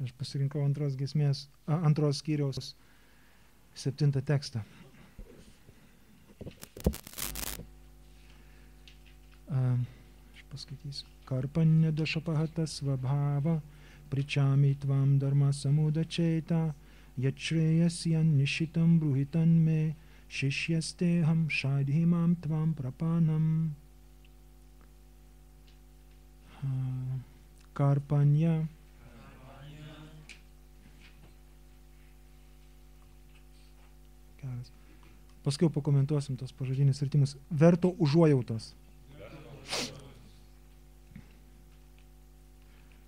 Čia aš pasirinkau antros skyriaus 7 tekstą. Aš paskaitysiu. Karpanya dašapahata svabhava pričami tvam dharma samudacheta yatšreyasyan nishitam bruhitan me šešjasteham šadhimam tvam prapanam. Karpanya. Paskiau pakomentuosim tos pažodinius vertimus. Verto užuojautos.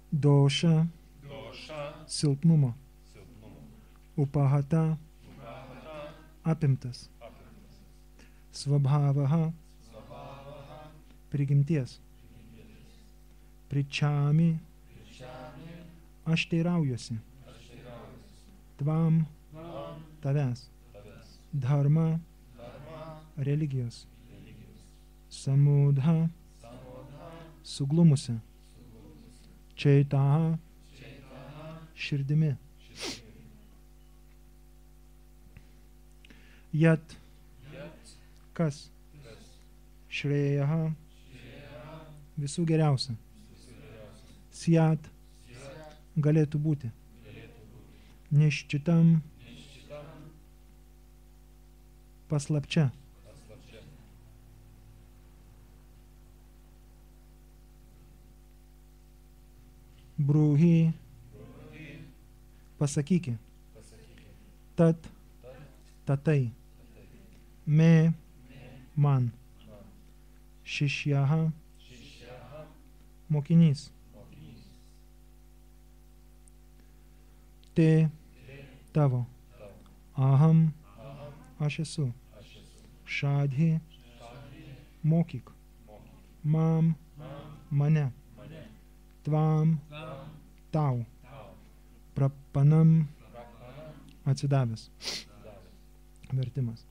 Doša. Silpnumo. Upahata. Apimtas. Svabhavaha. Prigimties. Pričami. Aš teiraujuosi. Tvam. Tavęs. Dharma. Religijos. Samudha. Suglumusi. Čeitaha. Širdimi. Jat. Kas. Šrejaha. Visų geriausia. Sijat. Galėtų būti. Niščitam. Paslapčia. Bruhi. Pasakyki. Tat. Tatai. Me. Man. Šišjaha. Mokinys. Te. Tavo. Aham. Aš esu. Šadhi. Mokyk. Mam. Mane. Tvam. Tau. Prapanam. Atsidavęs. Vertimas.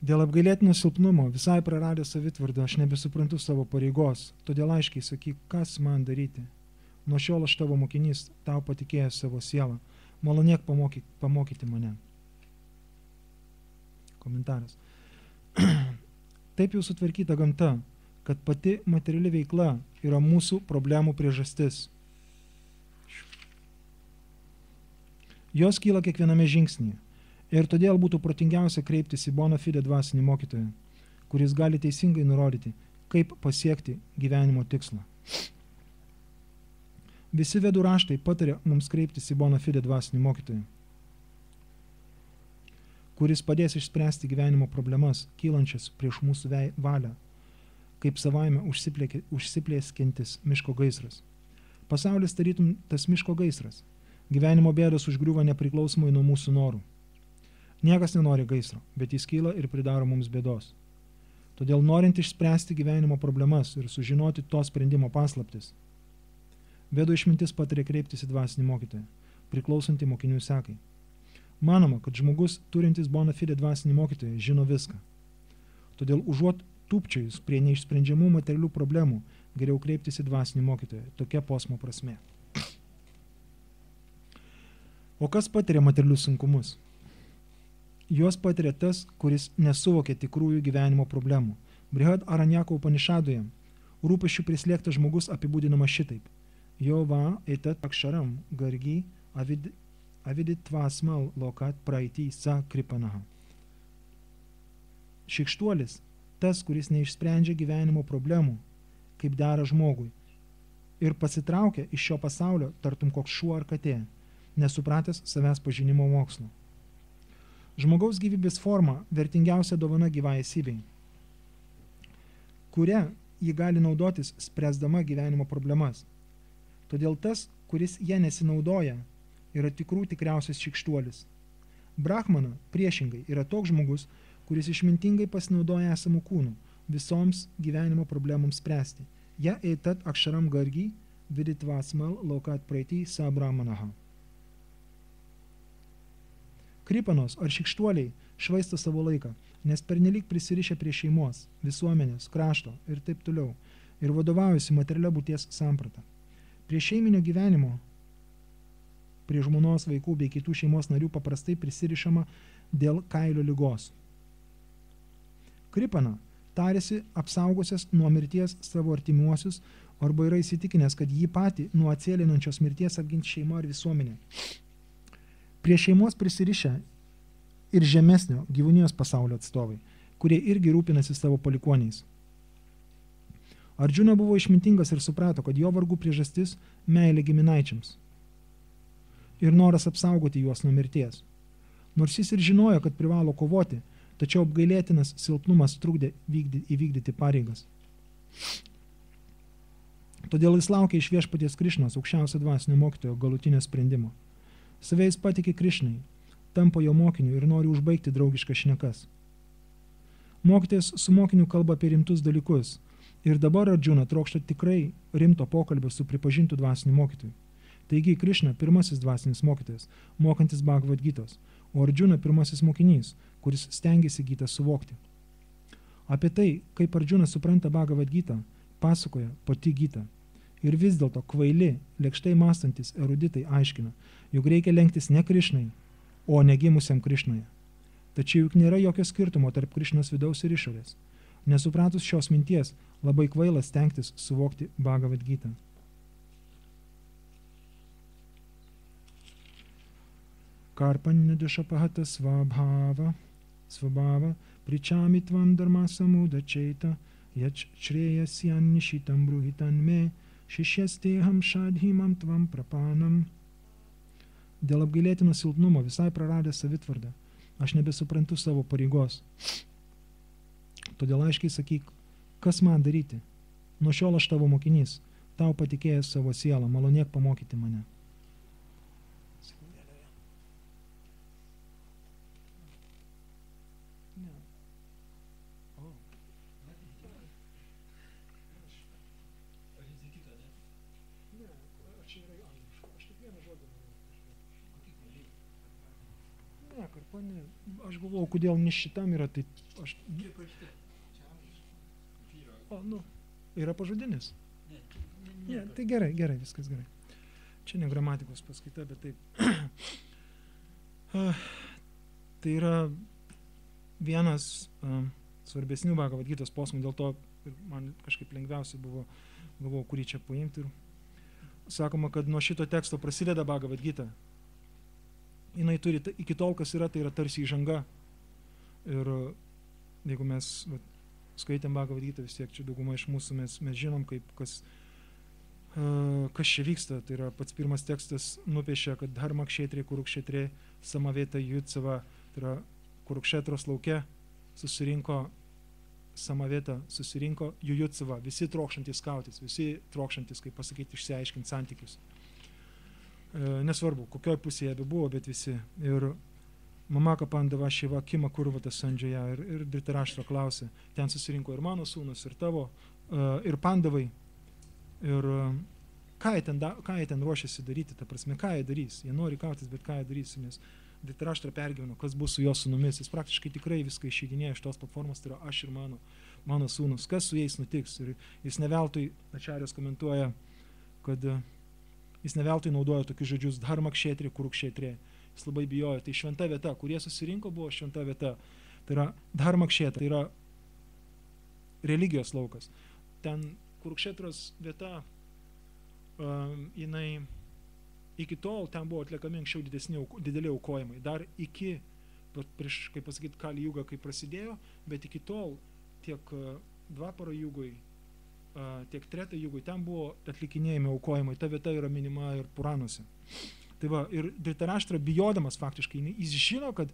Dėl apgailėtino silpnumo, visai praradęs savitvardą, aš nebesuprantu savo pareigos, todėl aiškiai sakyk, kas man daryti. Nuo šiol aš tavo mokinys, tau patikėjęs savo sielą. Malonėk pamokyti mane. Komentaras. Taip jau sutvarkyta gamta, kad pati materiali veikla yra mūsų problemų priežastis. Jos kyla kiekviename žingsnyje. Ir todėl būtų protingiausia kreiptis į bona fide dvasinį mokytoją, kuris gali teisingai nurodyti, kaip pasiekti gyvenimo tikslą. Visi vedų raštai pataria mums kreiptis į bona fide dvasinį mokytoją, kuris padės išspręsti gyvenimo problemas, kylančias prieš mūsų valią, kaip savaime užsiplėskintis miško gaisras. Pasaulis tarytum tas miško gaisras. Gyvenimo bėdos užgriūva nepriklausomai nuo mūsų norų. Niekas nenori gaisro, bet jis kyla ir pridaro mums bėdos. Todėl norint išspręsti gyvenimo problemas ir sužinoti to sprendimo paslaptis, vedų išmintis pataria kreiptis į dvasinį mokytoją, priklausantį mokinių sekai. Manoma, kad žmogus, turintis bona fide dvasinį mokytoją, žino viską. Todėl užuot tūpčiojus prie neišsprendžiamų materialių problemų, geriau kreiptis į dvasinį mokytoją. Tokia posmo prasmė. O kas patiria materialius sunkumus? Juos patiria tas, kuris nesuvokia tikrųjų gyvenimo problemų. Brihad Aranyako Upanišadoje rūpesčių prislėgtas žmogus apibūdinama šitaip. Jo va etat aksharam gargi aviditvasmal lokat praeitį sa kripanaha. Šikštuolis, tas, kuris neišsprendžia gyvenimo problemų, kaip dera žmogui, ir pasitraukia iš šio pasaulio, tartum koks šuo ar katė, nesupratęs savęs pažinimo mokslo. Žmogaus gyvybės forma vertingiausia dovana gyvai esybei, kuria ji gali naudotis spręsdama gyvenimo problemas. Todėl tas, kuris ją nesinaudoja, yra tikriausias šikštuolis. Brahmana, priešingai, yra toks žmogus, kuris išmintingai pasinaudoja esamų kūnų visoms gyvenimo problemams spręsti. Ja etat aksharam gargi viditvasmal lokat praeitį sa brahmanaha. Kripanos ar šikštuoliai švaisto savo laiką, nes pernelyg prisirišę prie šeimos, visuomenės, krašto ir taip toliau ir vadovaujasi materialia būties samprata. Prie šeiminio gyvenimo prie žmonos, vaikų bei kitų šeimos narių paprastai prisirišama dėl kailio ligos. Kripana tarėsi apsaugosias nuo mirties savo artimuosius arba yra įsitikinęs, kad jį patį nuo atsėlinančios mirties apgins šeima ar visuomenė. Prie šeimos prisirišę ir žemesnio gyvūnijos pasaulio atstovai, kurie irgi rūpinasi savo palikuoniais. Ardžuna buvo išmintingas ir suprato, kad jo vargų priežastis meilė giminaičiams ir noras apsaugoti juos nuo mirties. Nors jis ir žinojo, kad privalo kovoti, tačiau apgailėtinas silpnumas trukdė įvykdyti pareigas. Todėl jis laukė iš viešpaties Krišnos, aukščiausio dvasinio mokytojo, galutinio sprendimo. Save jis patikė Krišnai, tampa jo mokiniu ir nori užbaigti draugiškas šnekas. Mokytojas su mokiniu kalba apie rimtus dalykus ir dabar Ardžuna trokšta tikrai rimto pokalbio su pripažintu dvasiniu mokytoju. Taigi Krišna pirmasis dvasinis mokytojas, mokantis Bhagavad Gitos, o Ardžuna pirmasis mokinys, kuris stengiasi Gitą suvokti. Apie tai, kaip Ardžuna supranta Bhagavad Gitą, pasakoja pati Gita. Ir vis dėlto kvaili, lėkštai mąstantis eruditai aiškina, jog reikia lenktis ne Krišnai, o negimusiam Krišnoje. Tačiau juk nėra jokio skirtumo tarp Krišnos vidaus ir išorės. Nesupratus šios minties, labai kvaila stengtis suvokti Bhagavad Gitą. Karpanidusapahata svabhava, pričami tvam dharma samudačeita, yač šreyasyan nishitam bruhitan me, šišyasteham šadhimam tvam prapanam. Dėl apgailėtino silpnumo visai praradęs savitvardą, aš nebesuprantu savo pareigos. Todėl aiškiai sakyk, kas man daryti? Nuo šiol aš tavo mokinys, tau patikėjęs savo sielą, malonėk pamokyti mane. Ne, aš galvojau, kodėl ne šitam yra, tai aš... O, nu, yra pažodinis? Ne, tai gerai, viskas gerai. Čia ne gramatikos paskaita, bet taip. Tai yra vienas svarbesnių Bhagavad Gitos posmų, dėl to man kažkaip lengviausiai buvo, galvojau, kurį čia paimti. Sakoma, kad nuo šito teksto prasideda Bhagavad Gita. Jinai turi, iki tol, kas yra, tai yra tarsi įžanga. Ir jeigu mes skaitėm Bhagavad Gitą, vis tiek čia dauguma iš mūsų mes žinom, kaip kas čia vyksta. Tai yra pats pirmas tekstas nupiešia, kad dharma kshetrė, kurukšetrė, samaveta jutsava, tai yra kurukšetros lauke susirinko samaveta, susirinko jujutsava, visi trokšantis kautis, visi trokšantis, kaip pasakyti, išsiaiškinti santykius. Nesvarbu, kokioj pusėje buvo, bet visi. Ir Mamaka Pandava Šiva Kima Kurvata Sandžaja ir Dhritaraštra klausė. Ten susirinko ir mano sūnus, ir tavo, ir Pandavai. Ir ką jie ten ruošiasi daryti, ta prasme, ką jie darys. Jie nori kautis, bet ką jie darys, nes Dhritaraštra pergyveno, kas bus su jo sūnumis. Jis praktiškai tikrai viską išeidinėjo iš tos platformos, tai yra aš ir mano sūnus. Kas su jais nutiks? Ir jis neveltui, Ačarjas komentuoja, kad jis neveltui naudojo tokius žodžius dharma kshetrė, kurukšetrė. Jis labai bijojo. Tai šventa vieta, kurie susirinko, buvo šventa vieta. Tai yra dharma kshetrė, tai yra religijos laukas. Ten kurukšetros vieta, jinai iki tol ten buvo atliekami anksčiau dideli aukojimai. Dar iki, prieš, kaip pasakyti, Kali Juga, kai prasidėjo, bet iki tol tiek Dvapara Jugoj, tiek Treta Jugoj, ten buvo atlikinėjami aukojimai, ta vieta yra minima ir Puranuose. Tai va, ir Dhritaraštra bijodamas faktiškai, jis žino, kad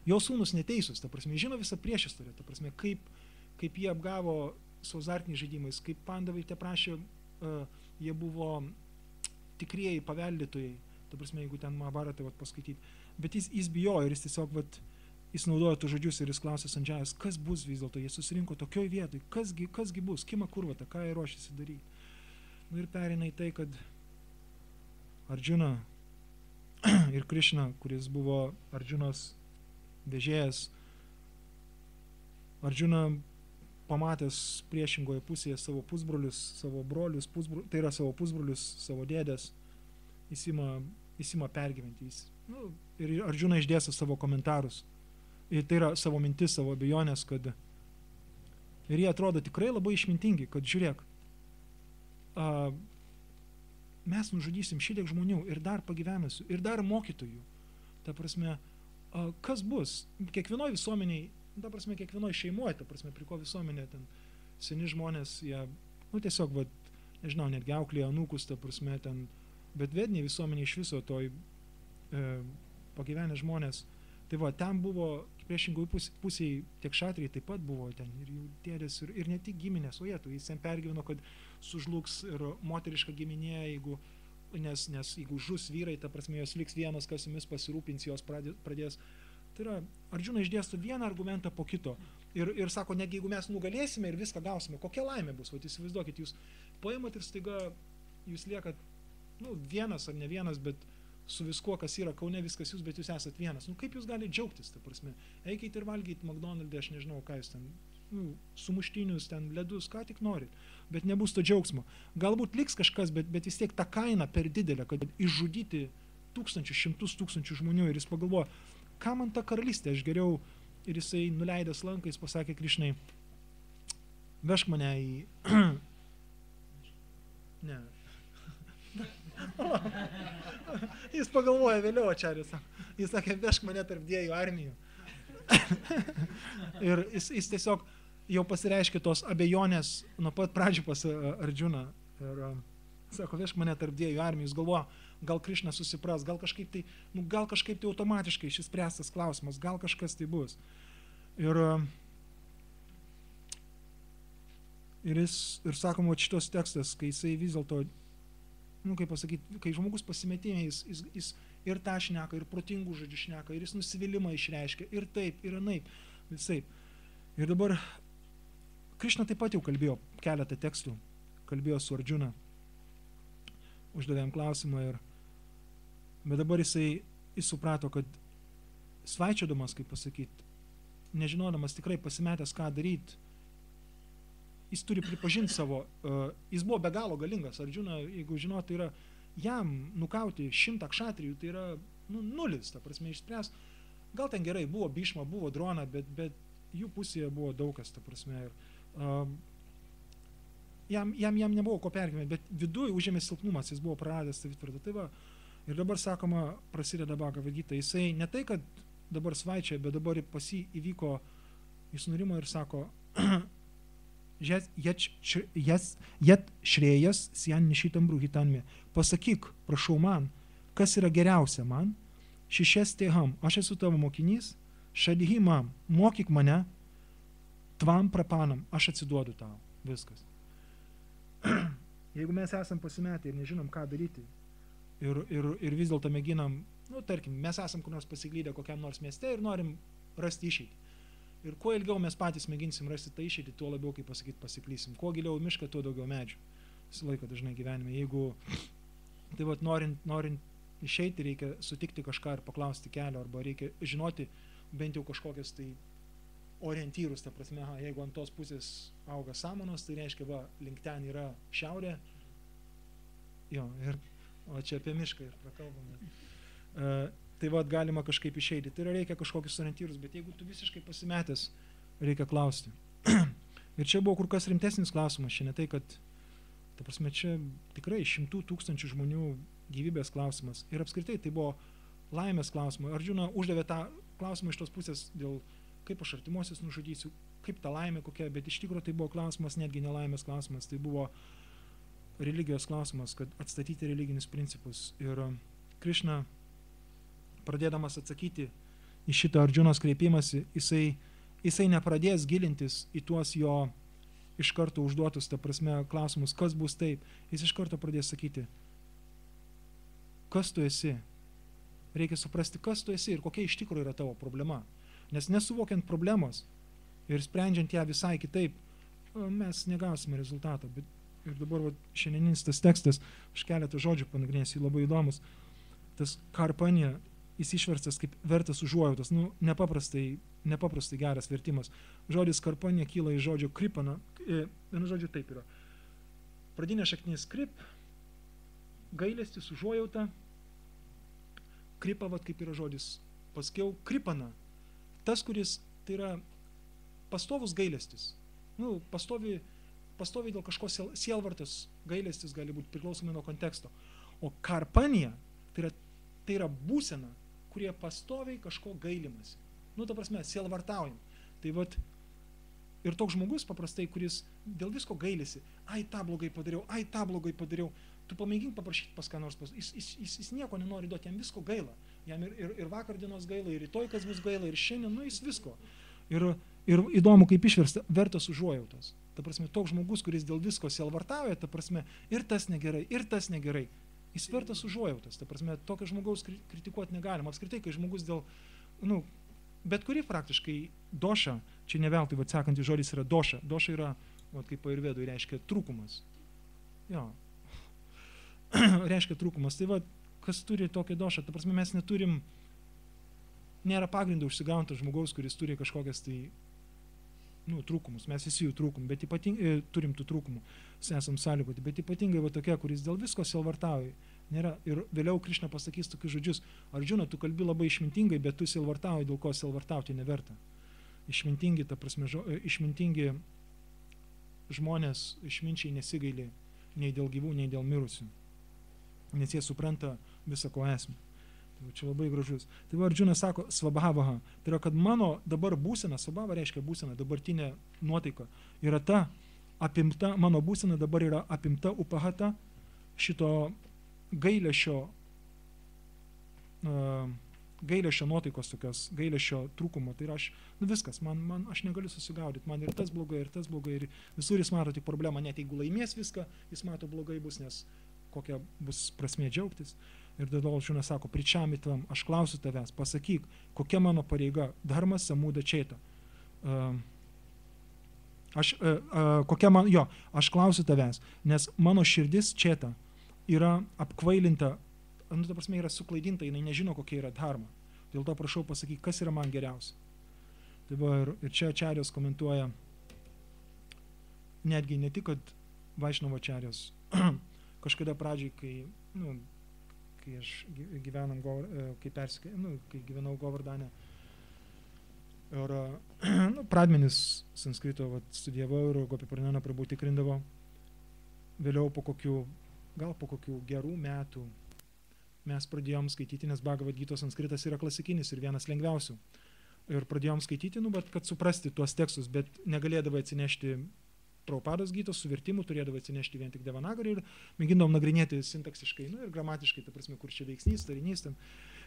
jo sūnus neteisus, ta prasme, žino visą priešistorę, ta prasme, kaip jie apgavo su azartiniais žaidimais, kaip Pandavai te prašė, jie buvo tikrieji paveldėtojai, ta prasme, jeigu ten Mahabharatą paskaityti, bet jis bijojo ir jis tiesiog, jis naudojo tų žodžius ir jis klausė Sandžajas, kas bus vis dėlto, jie susirinko tokioj vietoj, kasgi bus, Kima Kurvata, ką jie ruošiasi daryti. Nu ir pereina į tai, kad Ardžuna ir Krišna, kuris buvo Ardžunos vežėjas, Ardžuna pamatęs priešingoje pusėje savo pusbrolius, savo brolius, tai yra savo pusbrolius, savo dėdės, jis ima jis ima pergyventi. Ir Arjuna išdėsto savo komentarus. Ir tai yra savo mintis, savo abejonės, kad ir jie atrodo tikrai labai išmintingi, kad žiūrėk, mes nužudysim šitiek žmonių ir dar pagyvenusių, ir dar mokytojų. Ta prasme, kas bus? Kiekvienoj visuomeniai, ta prasme, kiekvienoj šeimoje, ta prasme, prie ko visuomenė ten seni žmonės, jie, tiesiog, nežinau, netgi auklėja anūkus, ta prasme, ten, bet vediniai visuomenė iš viso toj pagyvenę žmonės. Tai ten buvo, priešingoj pusėje, tiek šatriai taip pat buvo ten ir jų dėdės, ir ne tik giminės, o jis ten pergyveno, kad sužlugs ir moteriška giminė, nes jeigu žus vyrai, ta prasme, jos liks vienas, kas jumis pasirūpins, jos pradės. Tai yra, Arjuna išdėsto vieną argumentą po kito ir sako, negi jeigu mes nugalėsime ir viską gausime, kokia laimė bus, įsivaizduokit, jūs paimat ir staiga jūs liekat, vienas ar ne vienas, bet su viskuo, kas yra Kaune, viskas jūs, bet jūs esat vienas. Kaip jūs galite džiaugtis, ta prasme? Eikit ir valgyt McDonald'e, aš nežinau, ką jūs ten, sumuštinius, ten ledus, ką tik norit, bet nebus to džiaugsmo. Galbūt liks kažkas, bet vis tiek ta kaina per didelė, kad išžudyti šimtus tūkstančių žmonių ir jis pagalvojo, ką man ta karalystė, aš geriau, ir jisai nuleidęs lanką, jis pasakė Krišnai, vežk mane į... Ne. Jis pagalvoja vėliau, Ačarjus, jis sakė, vežk mane tarp dviejų armijų. Ir jis tiesiog jau pasireiškė tos abejonės nuo pat pradžių pas Arjuna. Ir sako, vežk mane tarp dviejų armijų. Jis galvoja, gal Krišna susipras, gal kažkaip tai automatiškai šis spręstas klausimas, gal kažkas tai bus. Ir sakoma, šitos tekstas, kai jisai vis dėlto, kaip pasakyti, kai žmogus pasimetėmė, jis ir tą šneka, ir protingų žodžių šneka, ir jis nusivylimą išreiškia, ir taip, ir anaip, visaip. Ir dabar Krišna taip pat jau kalbėjo keletą tekstų, kalbėjo su Arjuna, uždavėm klausimą, bet dabar jis suprato, kad svaičiodamas, kaip pasakyti, nežinodamas tikrai pasimetęs, ką daryti, jis turi pripažinti savo, jis buvo be galo galingas. Arjuna, jeigu žinot, tai yra jam nukauti 100 kšatrijų, tai yra nulis, ta prasme, išspręs. Gal ten gerai, buvo Bhishma, buvo Drona, bet jų pusėje buvo daug kas, ta prasme. Jam nebuvo ko pergyventi, bet viduje užėmė silpnumas, jis buvo praradęs savitvardą. Tai va, ir dabar sakoma, prasideda Bhagavad Gita. Jisai ne tai, kad dabar svaičia, bet dabar pas jį įvyko, jis nurimo ir sako, Jet šrėjas sien nišitam bruhitanmi. Pasakyk, prašau man, kas yra geriausia man, šišies teham, aš esu tavo mokinys, šadihi mam, mokyk mane, tvam prapanam, aš atsiduodu tau, viskas. Jeigu mes esam pasimetę ir nežinom, ką daryti, ir vis dėlto mėginam, tarkim, mes esam kur nors pasiklydę kokiam nors mieste ir norim rasti išeitį. Ir kuo ilgiau mes patys mėginsim rasti tą išeitį, tuo labiau, kaip pasakyti, pasiklysim. Kuo giliau mišką, tuo daugiau medžių. Visą laiką dažnai gyvenime. Jeigu, tai vat, norint išeiti, reikia sutikti kažką ir paklausti kelio, arba reikia žinoti bent jau kažkokias tai orientyrus, ta prasme, jeigu ant tos pusės auga samanos, tai reiškia, va, link ten yra šiaurė, jo, o čia apie mišką ir prakalbame. Tai va, galima kažkaip išeiti. Tai reikia kažkokius orientyrus, bet jeigu tu visiškai pasimetęs, reikia klausti. Ir čia buvo kur kas rimtesnis klausimas, čia ne tai, kad, ta prasme, čia tikrai 100 000 žmonių gyvybės klausimas. Ir apskritai tai buvo laimės klausimas. Arjuna uždavė tą klausimą iš tos pusės dėl, kaip aš artimuosius nužudysiu, kaip ta laimė kokia, bet iš tikrųjų tai buvo klausimas, netgi nelaimės klausimas, tai buvo religijos klausimas, kad atstatyti religinius principus. Ir Krišna, pradėdamas atsakyti į šitą Arjunos kreipimąsi, jisai nepradės gilintis į tuos jo iš karto užduotus, ta prasme, klausimus, kas bus taip. Jis iš karto pradės sakyti, kas tu esi. Reikia suprasti, kas tu esi ir kokia iš tikrųjų yra tavo problema. Nes nesuvokiant problemos ir sprendžiant ją visai kitaip, mes negausime rezultato. Ir dabar šiandieninis tas tekstas, aš keletą žodžių panagrinėsiu, labai įdomus. Tas karpanė, jis išverstas kaip vertas užuojautos, nepaprastai geras vertimas. Žodis karpanė kyla iš žodžio kripana, vienu žodžiu taip yra. Pradinė šaknis krip, gailestis, užuojauta, kripa, vat kaip yra žodis, paskiau kripana. Tas, kuris, tai yra pastovus gailestis. Nu, pastoviai dėl kažko sielvartas gailestis gali būti priklausomai nuo konteksto. O karpanija, tai yra būsena, kurie pastoviai kažko gailimasi. Nu, ta prasme, sielvartaujam. Tai vat, ir toks žmogus paprastai, kuris dėl visko gailisi, ai, tą blogai padariau, tu pamėgink paprašyti pas ką nors, jis nieko nenori duoti, jam visko gaila. Jam ir vakar dienos gaila, ir rytoj kas bus gaila, ir šiandien, nu, jis visko. Ir įdomu, kaip išversta, vertas užuojautos. Ta prasme, toks žmogus, kuris dėl visko sielvartauja, ta prasme, ir tas negerai. Jis vertas užuojautas. Ta prasme, tokio žmogaus kritikuoti negalima. Apskritai, kai žmogus dėl, nu, bet kuri praktiškai doša, čia ne veltui, vat sekantis žodis yra doša. Doša yra, vat kaip ajurvedui, reiškia trūkumas. Jo. Reiškia trūkumas. Tai vat, kas turi tokią došą, ta prasme, mes neturim, nėra pagrindo užsigauti žmogaus, kuris turi kažkokias tai, nu, trūkumus. Mes visi jų trūkum, bet ypatingai turim tų trūkumų, esam sąlygoti, bet ypatingai va tokia, kuris dėl visko sielvartauja. Nėra. Ir vėliau Krišna pasakys tokius žodžius: Arjuna, tu kalbi labai išmintingai, bet tu sielvartauji, dėl ko sielvartauti neverta. Išmintingi, ta prasme, išmintingi žmonės, išminčiai nesigaili nei dėl gyvų, nei dėl mirusių, nes jie supranta visą ko esmę. Tai čia labai gražus. Tai va, Arjuna sako svabhavaha, tai yra, kad mano dabar būsena, svabhava reiškia būsena, dabartinė nuotaika, yra ta apimta, mano būsena dabar yra apimta upahata šito gailesčio nuotaikos tokios, gailesčio trūkumo. Tai yra aš, nu viskas, aš negaliu susigaudyti, man ir tas blogai, ir visur jis mato tik problemą, net jeigu laimės viską, jis mato blogai bus, nes kokia bus prasmė džiaugtis. Ir tada Arjuna sako, pričamitvam, aš klausiu tavęs, pasakyk, kokia mano pareiga, dharmas samuda četa. Aš klausiu tavęs, nes mano širdis četa yra apkvailinta, nu, ta prasme, yra suklaidinta, jinai nežino, kokia yra dharma. Dėl to prašau pasakyk, kas yra man geriausia. Tai va, ir čia Ačarijos komentuoja, netgi ne tik, kad Vaišnavo Ačarijos, kažkada pradžiai, kai aš kai gyvenau Govardhane, ir pradmenis sanskrito studijavau ir Gopiparnana Prabhu tikrindavo. Vėliau po kokių gerų metų mes pradėjom skaityti, nes Bhagavad Gytos sanskritas yra klasikinis ir vienas lengviausių. Ir pradėjom skaityti, bet kad suprasti tuos tekstus, bet negalėdavai atsinešti Prabhupados Gytos su vertimu, turėdavo atsinešti vien tik Devanagari ir mėgindavom nagrinėti sintaksiškai, ir gramatiškai, ta prasme, kur čia veiksnys, tarinys ten.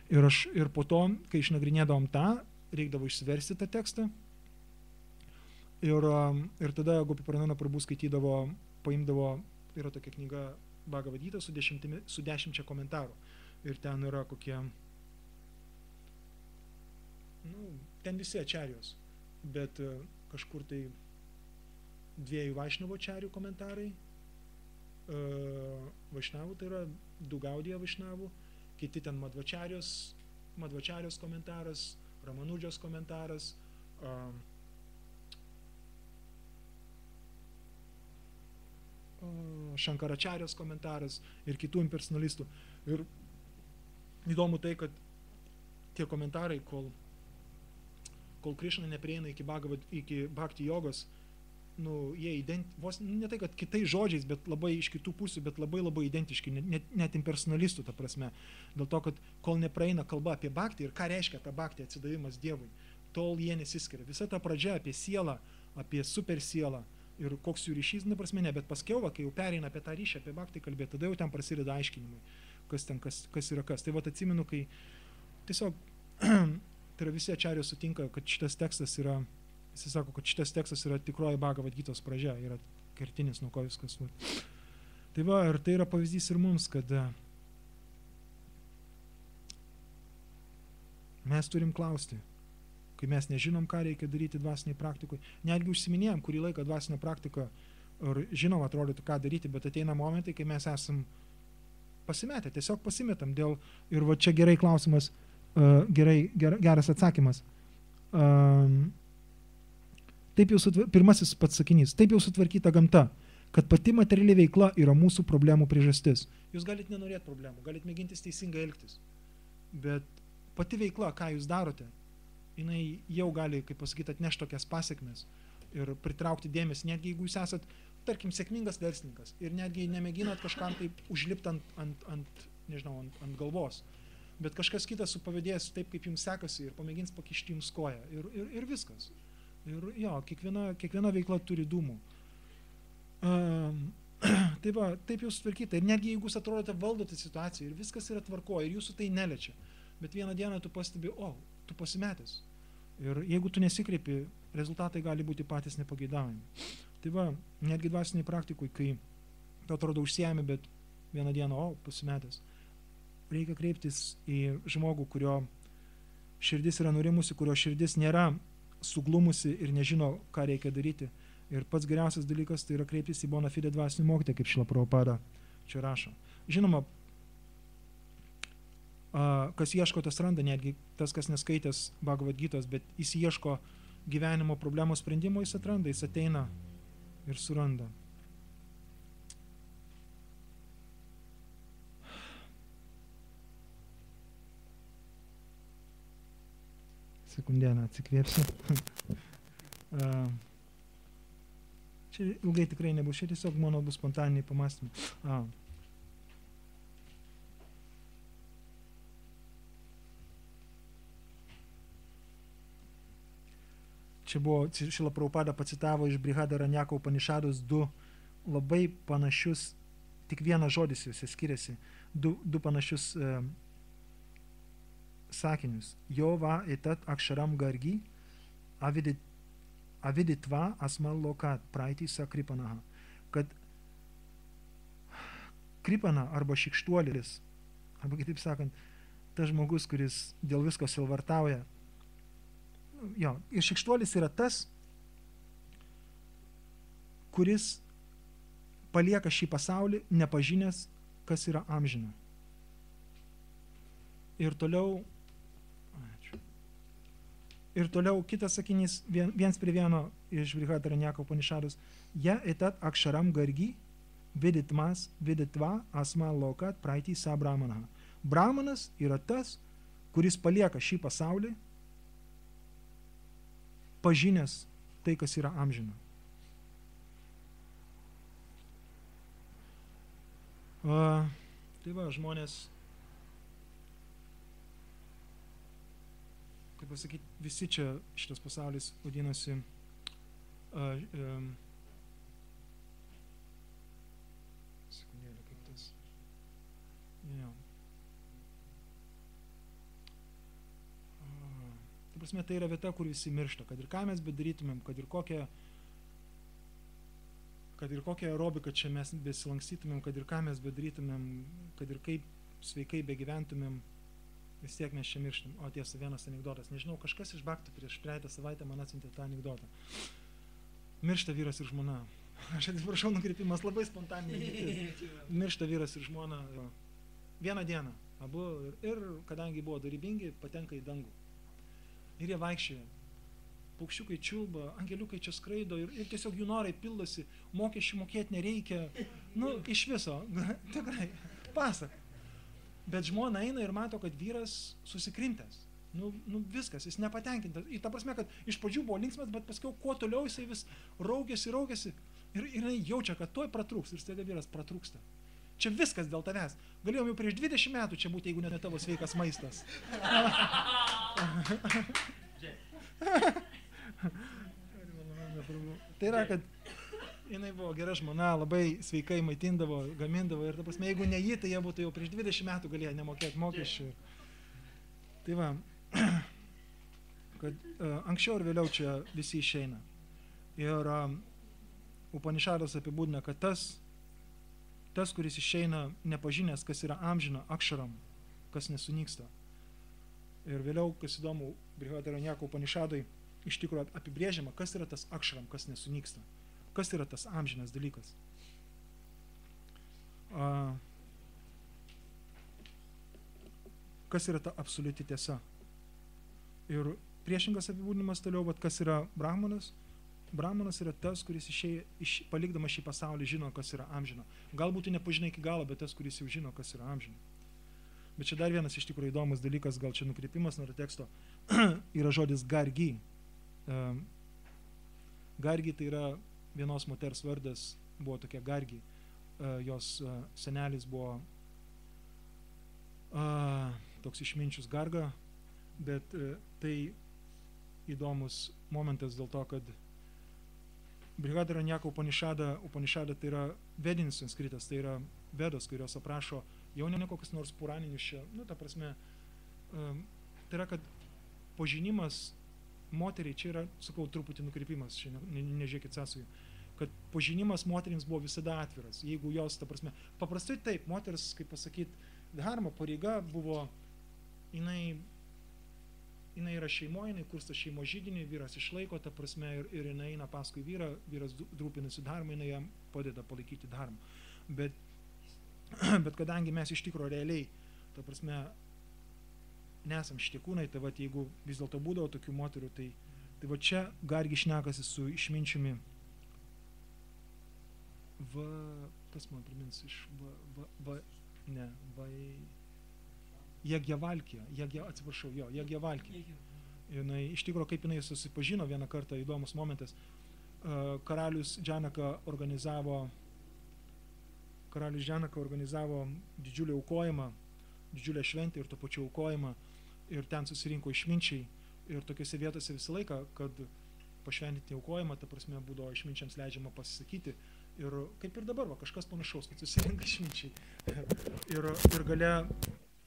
Ir po to, kai išnagrinėdavom tą, reikdavo išsiversti tą tekstą. Ir tada Gopiparnana Prabhu skaitydavo, paimdavo, yra tokia knyga Bhagavad Gita su 10 komentarų. Ir ten yra kokie, ten visi Ačarijos, bet kažkur tai 2 Vaišnavo Ačarijų komentarai, Vaišnavų, tai yra 2 Gaudija Vaišnavų, kiti ten Madvačarijos komentaras, Ramanudžos komentaras, Šankaračarijos komentaras ir kitų impersonalistų. Ir įdomu tai, kad tie komentarai, kol Krišna neprieina iki bhakti jogos, jie vos ne tai, kad kitais žodžiais, bet labai iš kitų pusių, bet labai identiški, net impersonalistų, ta prasme. Dėl to, kad kol nepraeina kalba apie bhakti ir ką reiškia ta bhakti atsidavimas Dievui, tol jie nesiskiria. Visa ta pradžia apie sielą, apie super sielą ir koks jų ryšys, prasme ne, bet paskiau, kai jau pereina apie tą ryšį, apie bhakti kalbėti, tada jau ten prasideda aiškinimai, kas yra kas. Tai atsimenu, kai tiesiog tai yra visi Ačarijos sutinka, kad šitas tekstas yra, jis sako, kad šitas tekstas yra tikroji Bhagavad Gytos pradžia, yra kertinis, nuo ko viskas. Tai va, ir tai yra pavyzdys ir mums, kad mes turim klausti, kai mes nežinom, ką reikia daryti dvasiniai praktikui. Netgi užsiminėjom kurį laiką dvasinę praktiką ir žinom, atrodytų, ką daryti, bet ateina momentai, kai mes esam pasimetę, tiesiog pasimetam dėl, ir va čia gerai klausimas, geras atsakymas. Pirmasis pats sakinys, taip jau sutvarkyta gamta, kad pati materiali veikla yra mūsų problemų priežastis. Jūs galite nenorėti problemų, galite mėgintis teisingai elgtis, bet pati veikla, ką jūs darote, jinai jau gali, kaip pasakyti, atnešti tokias pasiekmes ir pritraukti dėmesį, netgi jeigu jūs esat, tarkim, sėkmingas verslininkas ir netgi nemėginat kažkam taip užlipti ant galvos, bet kažkas kitas supavydės taip, kaip jums sekasi ir pamėgins pakišti jums koją ir viskas. Ir jo, kiekviena veikla turi dūmų. Tai va, taip jūs tvarkyta. Ir netgi jeigu jūs atrodote valdote situaciją ir viskas yra tvarkoje ir jūsų tai neliečia, bet vieną dieną tu pastebi, tu pasimetęs. Ir jeigu tu nesikreipi, rezultatai gali būti patys nepageidaujami. Tai va, netgi dvasiniai praktikui, kai tu atrodo užsiemi, bet vieną dieną, pasimetęs. Reikia kreiptis į žmogų, kurio širdis yra nurimusi, kurio širdis nėra suglumusi ir nežino, ką reikia daryti. Ir pats geriausias dalykas tai yra kreiptis į bona fide dvasinį mokytoją, kaip Šrila Prabhupada čia rašo. Žinoma, kas ieško, tas randa, netgi tas, kas neskaitęs Bhagavad Gitos, bet jis ieško gyvenimo problemos sprendimo, jis atranda, jis ateina ir suranda. Sekundėlę atsikvėpsiu. Čia ilgai tikrai nebus, čia tiesiog mano bus spontaniniai pamastymai. Čia buvo, Šrila Prabhupada pacitavo iš Brihadaranyaka Upanišados du labai panašius, tik vienas žodis juose skiriasi, du panašius sakinius. Jo va etat aksharam gargi aviditva asmal lokat praeitį sa kripanaha. Kad kripana arba šikštuolis, arba kitaip sakant, tas žmogus, kuris dėl visko silvartauja. Jo, ir šikštuolis yra tas, kuris palieka šį pasaulį nepažinęs, kas yra amžina. Ir toliau kitas sakinys, viens prie vieno iš Brihadaranyaka Upanišados. Ja etat aksharam gargi viditva asma lokat praeitį sa brahmanaha. Brahmanas yra tas, kuris palieka šį pasaulį pažinęs tai, kas yra amžina. Tai va, žmonės, kaip pasakyti, visi čia šitas pasaulis vadinasi sekundėlę, kaip tas ta prasme, tai yra vieta, kur visi miršta, kad ir ką mes bedarytumėm, kad ir kokią aerobiką čia mes besilankstytumėm, kad ir ką mes bedarytumėm, kad ir kaip sveikai begyventumėm, vis tiek mes čia mirštam. O tiesa, vienas anekdotas. Nežinau, kažkas iš Bhaktų prieš praeitą savaitę man atsiuntė tą anekdotą. Miršta vyras ir žmona. Aš atsiprašau, nukreipimas labai spontaniai. Miršta vyras ir žmona. Vieną dieną. Abu ir kadangi buvo dorybingi, patenka į dangų. Ir jie vaikščioja. Paukščiukai čiulba, angeliukai čia skraido ir tiesiog jų norai pildosi, mokesčių mokėti nereikia. Iš viso. Tikrai. Pasak. Bet žmona eina ir mato, kad vyras susikrintęs. Viskas, jis nepatenkintas. Ta prasme, kad iš pradžių buvo linksmas, bet paskiau kuo toliau jisai vis raugėsi. Ir jinai jaučia, kad tuoj pratrūks. Ir staiga vyras pratrūksta. Čia viskas dėl tavęs. Galėjom jau prieš 20 metų čia būti, jeigu ne tavo sveikas maistas. Tai yra, kad jinai buvo gera žmona, labai sveikai maitindavo, gamindavo ir ta prasme, jeigu ne jį, tai jie būtų jau prieš 20 metų galėję nemokėti mokesčių. Tai va, kad anksčiau ir vėliau čia visi išeina. Ir Upanišadas apibūdina, kad tas, kuris išeina nepažinęs, kas yra amžina, aksharam, kas nesunyksta. Ir vėliau, kas įdomu, Brihadaranyaka Upanišadai iš tikrųjų apibrėžiama, kas yra tas aksharam, kas nesunyksta. Kas yra tas amžinas dalykas. Kas yra ta absoliuti tiesa. Ir priešingas apibūdinimas toliau, kas yra brahmanas. Brahmanas yra tas, kuris palikdamas šį pasaulį žino, kas yra amžina. Galbūt nepažinai iki galo, bet tas, kuris jau žino, kas yra amžina. Bet čia dar vienas iš tikrųjų įdomus dalykas, gal čia nukreipimas nuo teksto, yra žodis gargi. Gargi tai yra vienos moters vardas, buvo tokia gargi. Jos senelis buvo toks išminčius Garga, bet tai įdomus momentas dėl to, kad Brihadaranyaka Upanishada tai yra vedinis sanskritas, tai yra vedos, kurios aprašo jau ne kokius nors puraninius čia, ta prasme, tai yra, kad pažinimas moteriai, čia yra, sakau, truputį nukreipimas, čia nežiūrėkit sąsajų, kad pažinimas moterims buvo visada atviras, jeigu jos, ta prasme, paprastai taip, moters, kaip pasakyti, dharma, pareiga buvo, jinai yra šeimoje, jinai kursta šeimo židinį, vyras išlaiko, ta prasme, ir jinai eina paskui vyrą, vyras rūpinasi dharma, jinai jam padeda palaikyti dharmą. Bet kadangi mes iš tikro realiai, ta prasme, nesam šitie kūnai, tai vat, jeigu vis dėlto būdavo tokių moterų, tai va čia Gargi šnekasi su išminčiumi. Tas man primins iš Jagjavalkija, Jagjavalkija. Iš tikro, kaip jinai susipažino vieną kartą, įdomus momentas, karalius Džanaka organizavo didžiulį aukojimą, didžiulę šventę ir to pačiu aukojimą, ir ten susirinko išminčiai, ir tokiose vietose visą laiką, kad pašventinti aukojimą, ta prasme, būdavo išminčiams leidžiama pasisakyti, ir kaip ir dabar, kažkas panašaus, kad susirinka išminčiai, ir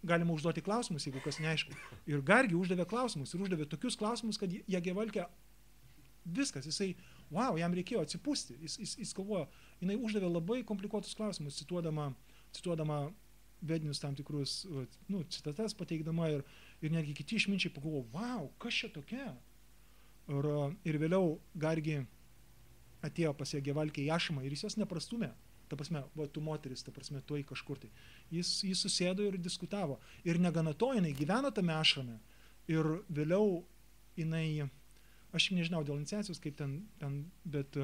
galima užduoti klausimus, jeigu kas neaišku. Ir Gargi uždavė klausimus, ir uždavė tokius klausimus, kad Jagjavalkė viskas, jisai, jam reikėjo atsipūsti, jis galvojo, jinai uždavė labai komplikuotus klausimus, cituodama vedinius tam tikrus, citatas pateikdama, ir netgi kiti išminčiai pagalvojo, kas čia tokia? Ir vėliau Gargi atėjo pas Jagjavalkę į ašramą ir jis jos neprastumė. Ta prasme, tu moteris, ta prasme, tu kažkur tai. Jis susėdo ir diskutavo. Ir negana to, jinai gyveno tame ašrame. Ir vėliau jinai, aš nežinau dėl iniciacijos, kaip ten bet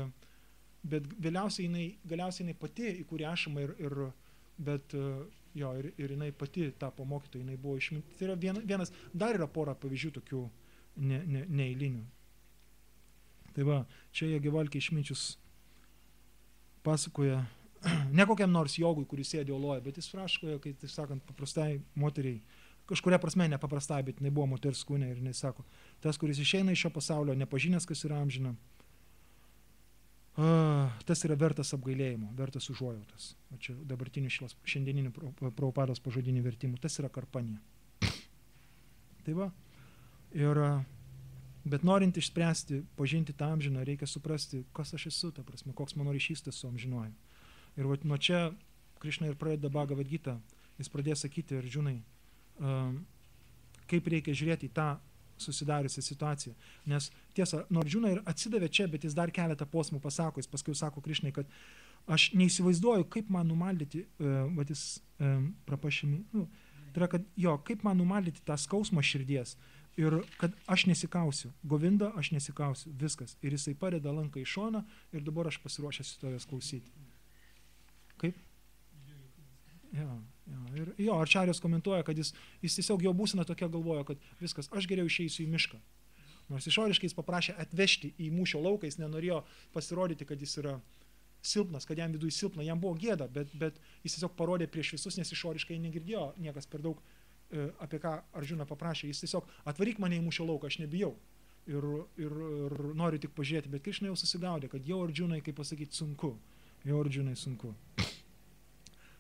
galiausiai jinai pati įkūrė ašramą ir jinai pati tapo mokytoja, jinai buvo išmintis. Tai yra dar yra pora pavyzdžių tokių neeilinių. Tai va, čia Jagjavalkė išminčius pasakoja, ne kokiam nors jogui, kuris sėdi oloje, bet jis praškoja, kai, taip sakant, paprastai moteriai, kažkuria prasme nepaprastai, bet jinai buvo moters kūne ir jinai sako, tas, kuris išeina iš šio pasaulio, nepažinęs, kas yra amžina, tas yra vertas apgailėjimo, vertas užuojautos. O čia dabartinių šiandieninių Prabhupados pažodinių vertimų, tas yra karpanija. Tai va, bet norint išspręsti, pažinti tą amžiną, reikia suprasti, kas aš esu, ta prasme, koks mano ryšys su amžinuoju. Ir nuo čia Krišna ir pradeda Bhagavad Gita, jis pradės sakyti Arjunai, kaip reikia žiūrėti į tą susidariusią situaciją. Nes tiesa, Arjuna ir atsidavė čia, bet jis dar keletą posmų pasako, jis paskui sako Krišnai, kad aš neįsivaizduoju, kaip man numaldyti, tai yra, kad kaip man numaldyti tą skausmą širdies ir kad aš nesikausiu, Govinda, aš nesikausiu, viskas. Ir jisai padeda lanką į šoną ir dabar aš pasiruošęs tavęs klausyti. Kaip? Ir Arčarijos komentuoja, kad jis tiesiog jo būsena tokia galvoja, kad viskas, aš geriau išeisiu į mišką. Nors išoriškai jis paprašė atvežti į mūšio lauką, jis nenorėjo pasirodyti, kad jis yra silpnas, kad jam viduje silpna, jam buvo gėda, bet jis tiesiog parodė prieš visus, nes išoriškai negirdėjo niekas per daug, apie ką Arjuna paprašė. Jis tiesiog atvaryk mane į mūšio lauką, aš nebijau. Ir noriu tik pažiūrėti, bet Krišna jau susigaudė, kad jau Arjunai, kaip pasakyti, sunku. Jau Arjunai sunku.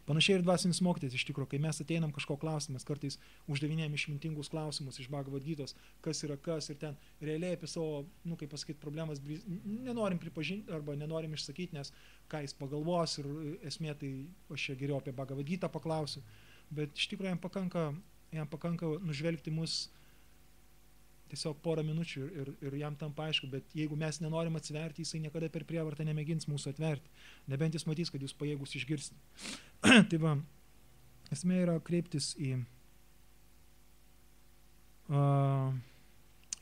Panašiai ir dvasinis mokytojas iš tikrųjų, kai mes ateinam kažko klausimas, kartais uždavinėjam išmintingus klausimus iš Bhagavad Gitos, kas yra kas, ir ten realiai apie savo, kaip pasakyti, problemas nenorim pripažinti arba nenorim išsakyti, nes ką jis pagalvos ir esmė, tai aš čia geriau apie Bhagavad Gitą paklausiu, bet iš tikrųjų jam pakanka nužvelgti mus tiesiog porą minučių ir jam tampa aišku, bet jeigu mes nenorim atsiverti, jisai niekada per prievartą nemėgins mūsų atverti, nebent jis matys, kad jūs pajėgus išgirsti. Tai va, esmė yra kreiptis į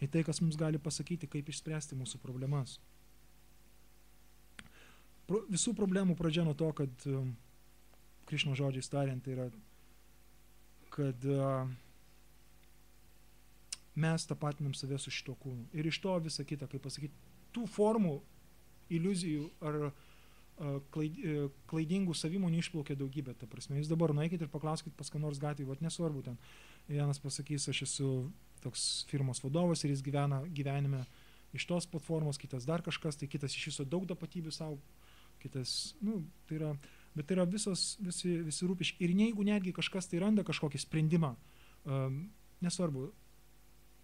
tai, kas mums gali pasakyti, kaip išspręsti mūsų problemas. Visų problemų pradžia nuo to, kad Krišnos žodžiais tariant, tai yra kad mes tapatinam save su šito kūnu. Ir iš to visą kitą, kaip pasakyti, tų formų, iliuzijų ar klaidingų savimonių išplaukia daugybė, ta prasme. Jūs dabar nueikit ir paklauskit pas ką nors gatvėje, vat nesvarbu ten. Vienas pasakys, aš esu toks firmos vadovas ir jis gyvena gyvenime iš tos platformos, kitas dar kažkas, tai kitas iš viso daug tapatybių savo, kitas, tai yra, bet tai yra visi rūpiški. Ir jeigu netgi kažkas tai randa kažkokį sprendimą, nesvarbu,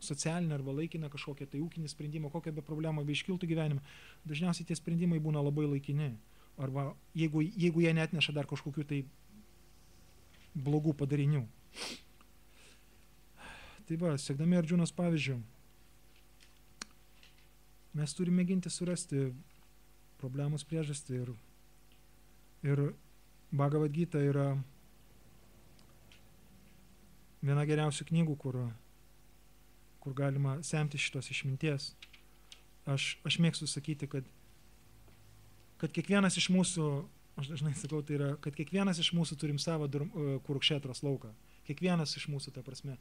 socialinę arba laikiną kažkokią tai ūkinį sprendimą, kokią be problemą be iškiltų gyvenime, dažniausiai tie sprendimai būna labai laikini. Arba jeigu jie neatneša dar kažkokių tai blogų padarinių. Tai va, siekdami Ardžunos pavyzdžių, mes turime mėginti surasti problemos priežastį ir Bhagavad Gita yra viena geriausių knygų, kur galima semti šitos išminties. Aš mėgstu sakyti, kad kiekvienas iš mūsų, aš dažnai sakau, tai yra, kad kiekvienas iš mūsų turim savo Kurukšetros lauką. Kiekvienas iš mūsų, ta prasme,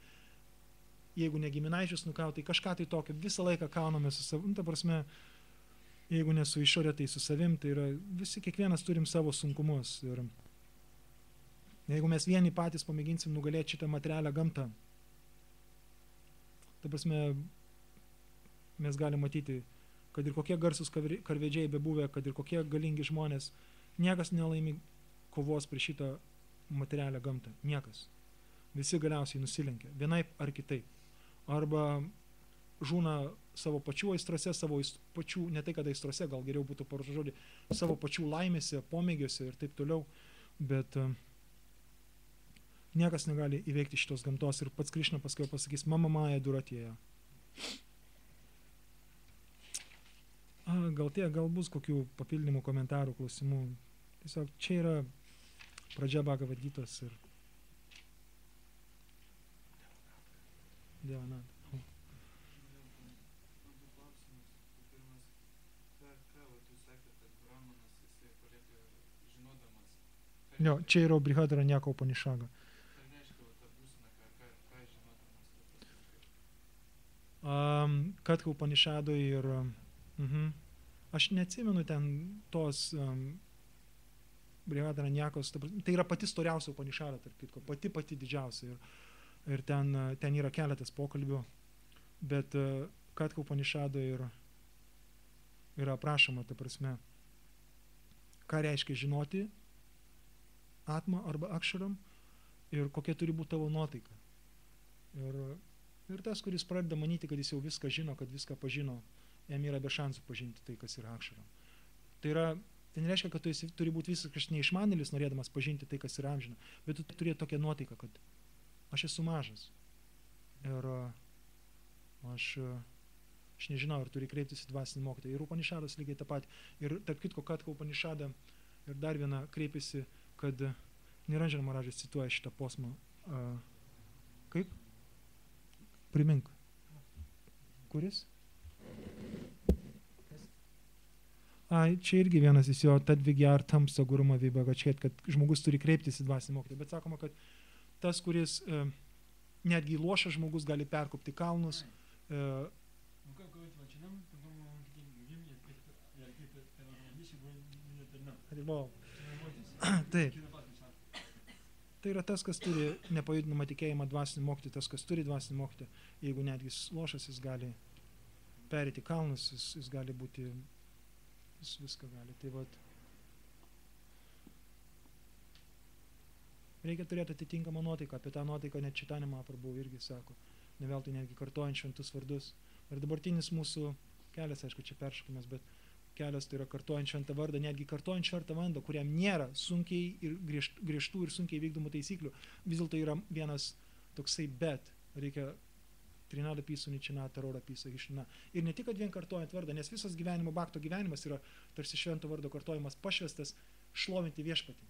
jeigu ne giminaičius nukaut, tai kažką tai tokio, visą laiką kauname su savim, ta prasme, jeigu ne su išorė, tai su savim, tai yra, kiekvienas turim savo sunkumus. Ir jeigu mes vieni patys pamėginsim nugalėti šitą materialią gamtą, ta prasme, mes galim matyti, kad ir kokie garsus karvedžiai bebuvę, kad ir kokie galingi žmonės, niekas nelaimi kovos prieš šitą materialią gamtą. Niekas. Visi galiausiai nusilenkia. Vienaip ar kitaip. Arba žūna savo pačių aistrose, savo pačių, ne tai kad aistrose, gal geriau būtų paruošti žodį, savo pačių laimėse, pomėgiuose ir taip toliau. Bet niekas negali įveikti šitos gamtos. Ir pats Krišna paskui pasakys, mama maja duratėja. Gal bus kokių papildymų komentarų, klausimų. Tiesiog čia yra pradžia Bhagavad Gitos ir Dievana. Jo, čia yra Brihadaranyaka Upanišada. Katka Upanišadoj ir aš neatsimenu ten tos Brihadaranyakos, tai yra pati storiausia Upanišada, tarp kitko, pati didžiausia. Ir ten yra keletas pokalbių, bet Katka Upanišadoj yra aprašoma, ta prasme, ką reiškia žinoti atma arba akšaram ir kokia turi būti tavo nuotaika. Ir tas, kuris pradeda manyti, kad jis jau viską žino, kad viską pažino, jam yra be šansų pažinti tai, kas yra akšaram. Tai nereiškia, kad tu turi būti visiškai neišmanėlis, norėdamas pažinti tai, kas yra amžina, bet tu turėti tokią nuotaiką, kad aš esu mažas ir aš nežinau, ir turi kreiptis į dvasinį mokytoją. Ir Upanišadas lygiai tą patį. Ir tarp kitko, Katka Upanišada ir dar viena kreipėsi, kad Niranjana Maharajas cituoja šitą posmą. Kaip? Primink. Kuris? Čia irgi vienas iš jo, tadvigyartam saguruma vibagačet, kad žmogus turi kreiptis į dvasinį mokytoją. Bet sakoma, kad tas, kuris netgi lošas žmogus gali perkopti kalnus. Taip. Tai yra tas, kas turi nepajudinamą tikėjimą dvasinį mokytoją, tas, kas turi dvasinį mokytoją. Jeigu netgi lošas, jis gali perėti kalnus, jis gali būti, jis viską gali. Tai vat. Reikia turėti atitinkamą nuotaiką. Apie tą nuotaiką net Čaitanija Mahaprabhu irgi sako. Ne veltui netgi kartojant šventus vardus. Ir dabartinis mūsų kelias, aišku, čia peršokimas, bet kelias tai yra kartojant šventą vardą, netgi kartojant šventą vardą, kuriam nėra sunkiai ir griežtų ir sunkiai vykdomų taisyklių. Vis dėlto yra vienas toksai bet. Reikia trinada pisu ničina, tarora pisu hišina. Ir ne tik, kad vien kartojant vardą, nes visas gyvenimo bakto gyvenimas yra tarsi švento vardo kartojimas pašvestas šlovinti viešpatį.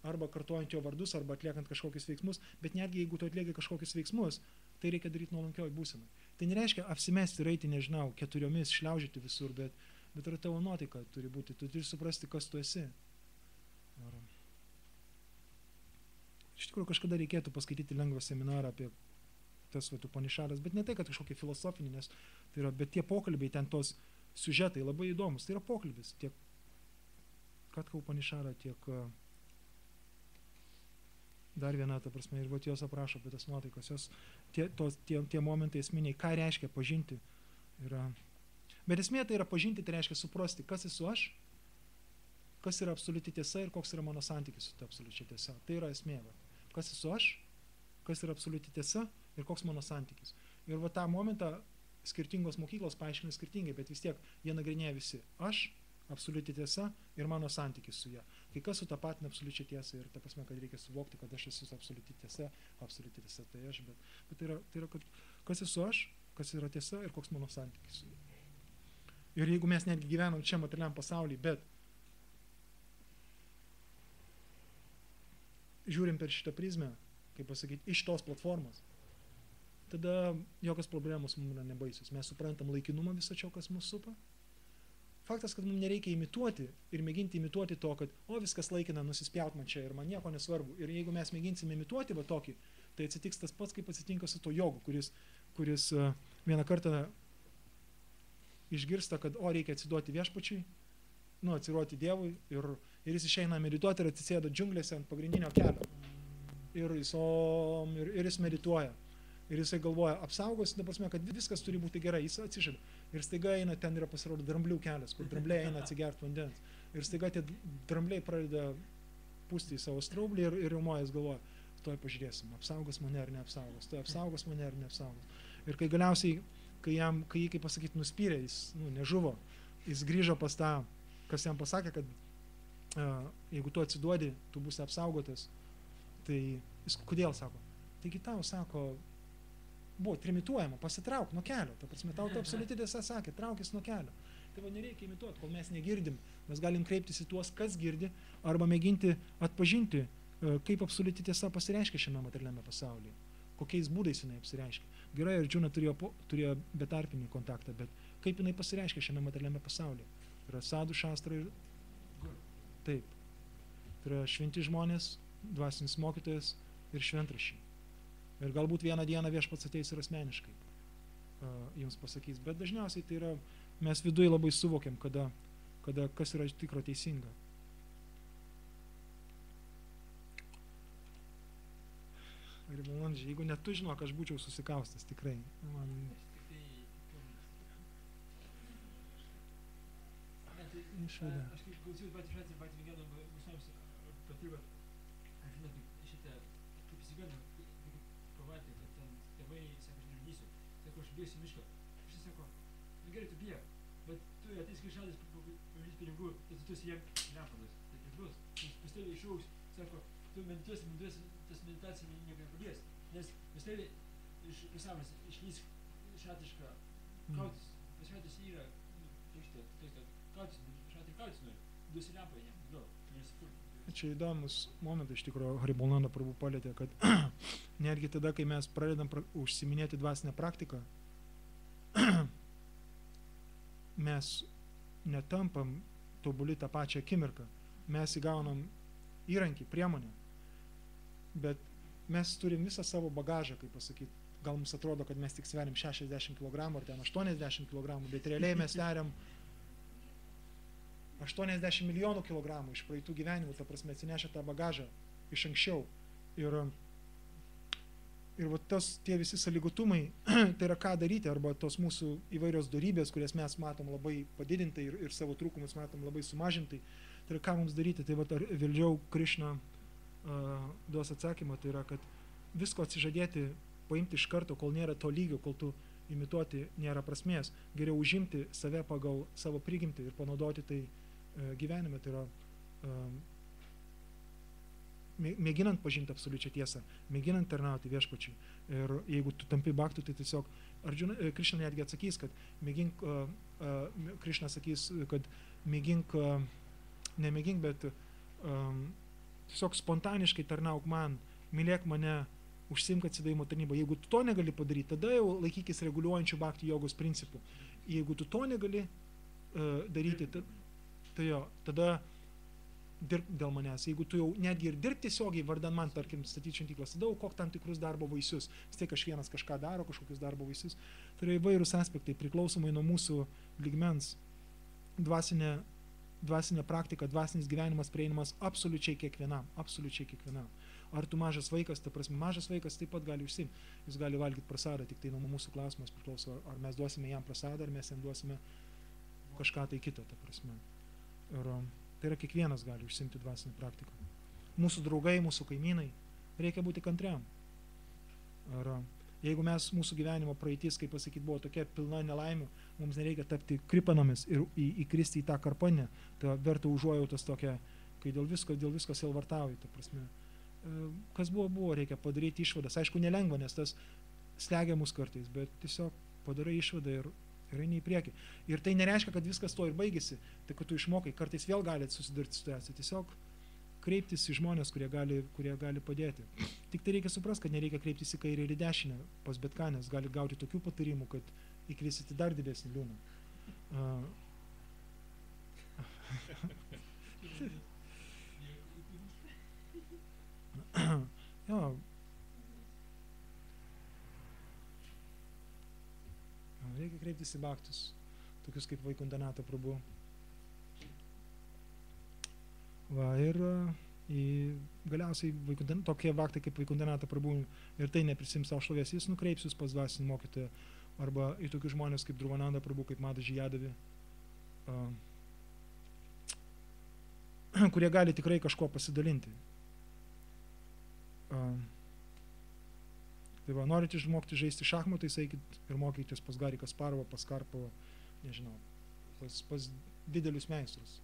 Arba kartojant jo vardus, arba atliekant kažkokius veiksmus, bet netgi jeigu tu atlieki kažkokius veiksmus, tai reikia daryti nuolankioj būsenai. Tai nereiškia apsimesti ir eiti, nežinau, keturiomis, šliaužyti visur, bet ir tavo nuotaika turi būti, tu turi suprasti, kas tu esi. Iš tikrųjų, kažkada reikėtų paskaityti lengvą seminarą apie tas Upanišadas, bet ne tai, kad kažkokie filosofiniai, nes tai yra, bet tie pokalbiai, ten tos siužetai labai įdomus. Tai yra pokalbis tiek Katka Upanišada, tiek dar viena, ta prasme, ir jos aprašo apie tas nuotaikas, jos tie momentai esminiai, ką reiškia pažinti. Bet esmė tai yra pažinti, tai reiškia suprasti, kas esu aš, kas yra absoliuti tiesa ir koks yra mano santykis su ta absoliučia tiesa. Tai yra esmė. Kas esu aš, kas yra absoliuti tiesa ir koks mano santykis. Ir tą momentą skirtingos mokyklos paaiškina skirtingai, bet vis tiek jie nagrinėja visi. Aš, absoliuti tiesa ir mano santykis su ja. Kai kas sutapatina absoliučią tiesą ir ta prasme, kad reikia suvokti, kad aš esu absoliuti tiesa tai aš, bet tai yra, kad kas esu aš, kas yra tiesa ir koks mano santykis su ja. Ir jeigu mes netgi gyvenam čia materialiam pasaulyje, bet žiūrim per šitą prizmę, kaip pasakyti, iš tos platformos, tada jokios problemos mums yra nebaisios. Mes suprantam laikinumą viso čia, kas mus supa. Faktas, kad mums nereikia imituoti ir mėginti imituoti to, kad viskas laikina, nusispjaut man čia ir man nieko nesvarbu. Ir jeigu mes mėginsime imituoti tokį, tai atsitiks tas pats, kaip atsitinka su to jogu, kuris vieną kartą išgirsta, kad reikia atsiduoti viešpačiui, atsiduoti Dievui ir jis išeina medituoti ir atsisėda džiunglėse ant pagrindinio kelio. Ir jis medituoja. Ir jisai galvoja, apsaugos, ta prasme, kad viskas turi būti gerai, jis atsižada. Ir staiga eina, ten yra pasirodo dramblių kelias, kur drambliai eina atsigerti vandens. Ir staiga tie drambliai pradeda pūsti į savo straublį ir riaumojas galvoja, toj pažiūrėsim, apsaugos mane ar neapsaugos, toj apsaugos mane ar neapsaugos. Ir kai galiausiai, kai jį, kaip pasakyti, nuspyrė, jis nežuvo, jis grįžo pas tą, kas jam pasakė, kad jeigu tu atsiduodi, tu būsi apsaugotas, tai jis kodėl sako? Taigi tau sako, buvo trimituojama, pasitrauk nuo kelio, ta prasme, tau ta absoliuti tiesa sakė, traukis nuo kelio. Tai nereikia imituoti, kol mes negirdim, mes galim kreiptis į tuos, kas girdi, arba mėginti atpažinti, kaip absoliuti tiesa pasireiškia šiame materialiame pasaulyje, kokiais būdais jinai apsireiškia. Gerai, Arjuna turėjo betarpinį kontaktą, bet kaip jinai pasireiškia šiame materialiame pasaulyje. Tai yra sadhu šastra ir taip. Tai yra šventi žmonės, dvasinis mokytojas ir šventraščiai. Ir galbūt vieną dieną viešpats ateis ir asmeniškai jums pasakys. Bet dažniausiai tai yra, mes viduje labai suvokiam, kada kas yra tikro teisinga. Ir valandžiai, jeigu net tu žinok, aš būčiau susikaustas, tikrai. Išvada. Aš kaip klausiau patį šatį, patį mėginom visiems patyrė, aš žinau, šitą, kaip įsigalima, pamatė, kad ten tėvai, sako, aš nežudysiu, sako, aš bėsiu mišką. Aš sako, gerai, tu bijak, bet tu ateis krišalis, pavyzdys pinigų, tai tu esi jam nepadas. Tai kaip bus, pas tėvai išaugs, sako, tu medituosi, tas meditacija nieko nepadės. Nes pas tėvai iš pasaulis išlys šatišką kautis. Tas šatis yra, kautis, šatį kautis nori, duosi lempą jam, nesipurti. Čia įdomus momentai, iš tikrųjų, Haribolnanda Prabhu palėtė, kad netgi tada, kai mes pradedam užsiminėti dvasinę praktiką, mes netampam tobuli tą pačią akimirką. Mes įgaunam įrankį, priemonę, bet mes turim visą savo bagažą, kaip pasakyti. Gal mums atrodo, kad mes tik sveriam 60 kg ar ten 80 kg, bet realiai mes sveriam 80 milijonų kilogramų iš praeitų gyvenimų, ta prasme, atsinešę tą bagažą iš anksčiau. Ir tie visi sąlygotumai, tai yra ką daryti, arba tos mūsų įvairios dorybės, kurias mes matom labai padidintai ir savo trūkumus matom labai sumažintai, tai yra ką mums daryti. Tai vėliau Krišna duos atsakymą, tai yra, kad visko atsižadėti, paimti iš karto, kol nėra to lygio, kol tu imituoti nėra prasmės. Geriau užimti save pagal savo prigimtį ir panaudoti tai gyvenime, tai yra mėginant pažinti absoliučią tiesą, mėginant tarnauti viešpačiui. Ir jeigu tu tampi bhaktu, tai tiesiog Krišna netgi atsakys, kad mėgink, Krišna sakys, kad mėgink, nemėgink, bet tiesiog spontaniškai tarnauk man, mylėk mane, užsiimk atsidavimo tarnybą. Jeigu tu to negali padaryti, tada jau laikykis reguliuojančių bhakti jogos principų. Jeigu tu to negali daryti, tai jo, tada dirbk dėl manęs. Jeigu tu jau netgi ir dirb tiesiogiai vardan man, tarkim, statyti šventyklas, tada aukok tam tikrus darbo vaisius. Vis tiek vienas kažką daro, kažkokius darbo vaisius. Tai yra įvairūs aspektai, priklausomai nuo mūsų lygmens. Dvasinė praktika, dvasinis gyvenimas prieinamas absoliučiai kiekvienam. Absoliučiai kiekvienam. Ar tu mažas vaikas, ta prasme, mažas vaikas taip pat gali užsiimti. Jis gali valgyti prasadą, tik tai nuo mūsų klausimas priklauso, ar mes duosime jam prasadą, ar mes jam duosime kažką tai kitą, ta prasme. Ir tai yra kiekvienas gali užsiimti dvasinę praktiką. Mūsų draugai, mūsų kaimynai, reikia būti kantriam. Ir jeigu mūsų gyvenimo praeitis, kaip pasakyti, buvo tokia pilna nelaimių, mums nereikia tapti kripanomis ir įkristi į tą karpanę, tai verta užuojautos tokia, kai dėl visko sielvartauji, ta prasme. Kas buvo, reikia padaryti išvadas. Aišku, nelengva, nes tas slegia mus kartais, bet tiesiog padarai išvadą ir eini į priekį. Ir tai nereiškia, kad viskas to ir baigėsi, tai kad tu išmokai, kartais vėl gali susidurti situaciją. Tiesiog kreiptis į žmonės, kurie gali padėti. Tik tai reikia suprasti, kad nereikia kreiptis į kairę ir į dešinę pas bet ką, nes gali gauti tokių patarimų, kad įkrisite dar didesnį liūną. Jo. Reikia kreiptis į baktus, tokius kaip Vaikundanata Prabhu. Va, ir galiausiai tokie baktai kaip Vaikundanata Prabhu ir tai neprisims savo šlovės, jis nukreips jūs pas dvasinį mokytoją arba į tokius žmonės kaip Dhruvananda Prabhu, kaip Mataji Jadavi, kurie gali tikrai kažko pasidalinti. Tai va, norite išmokti žaisti šachmatais, eikit ir mokykitės pas Garį Kasparovą, pas Karpovą, nežinau, pas didelius meistrus,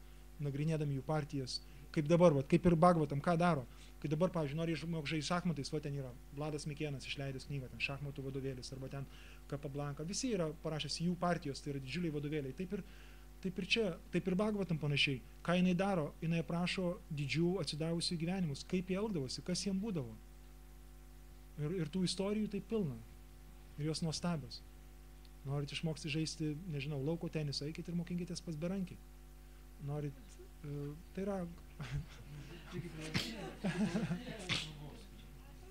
nagrinėdami jų partijas, kaip dabar, va, kaip ir Bhagavatam, ką daro, kai dabar, pavyzdžiui, nori išmokti žaisti šachmatais, va, ten yra Vladas Mikėnas išleidęs knygą, ten šachmatų vadovėlis, arba ten Kapablanka, visi yra parašęs jų partijos, tai yra didžiuliai vadovėliai, taip ir čia, taip ir Bhagavatam panašiai, ką jinai daro, jinai aprašo didžių atsidavusių gyvenimus, kaip jie elgdavosi, kas jiem būdavo. Ir tų istorijų tai pilna. Ir jos nuostabios. Norit išmokti žaisti, nežinau, lauko tenisą, eikit ir mokinkitės pas berankį. Norit, tai yra...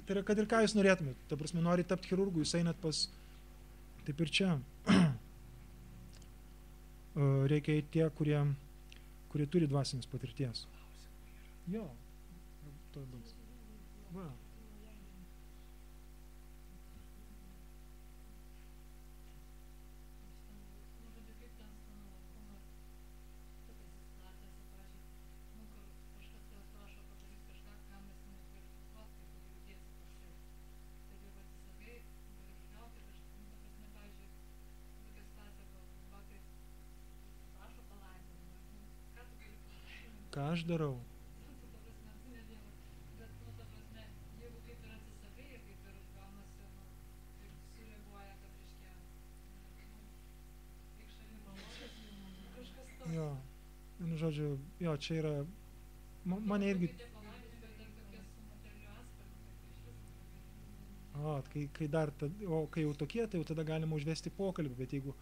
tai yra, kad ir ką jūs norėtumėt. Ta prasme, norit tapti chirurgu, jūs einat pas... Taip ir čia. Reikia tie, kurie turi dvasinės patirties. Jo. To baigs. Va. Ką aš darau? Jo, žodžiu, jo, čia yra, mane irgi... Kai jau tokie, tai jau tada galima užvesti pokalbį, bet jeigu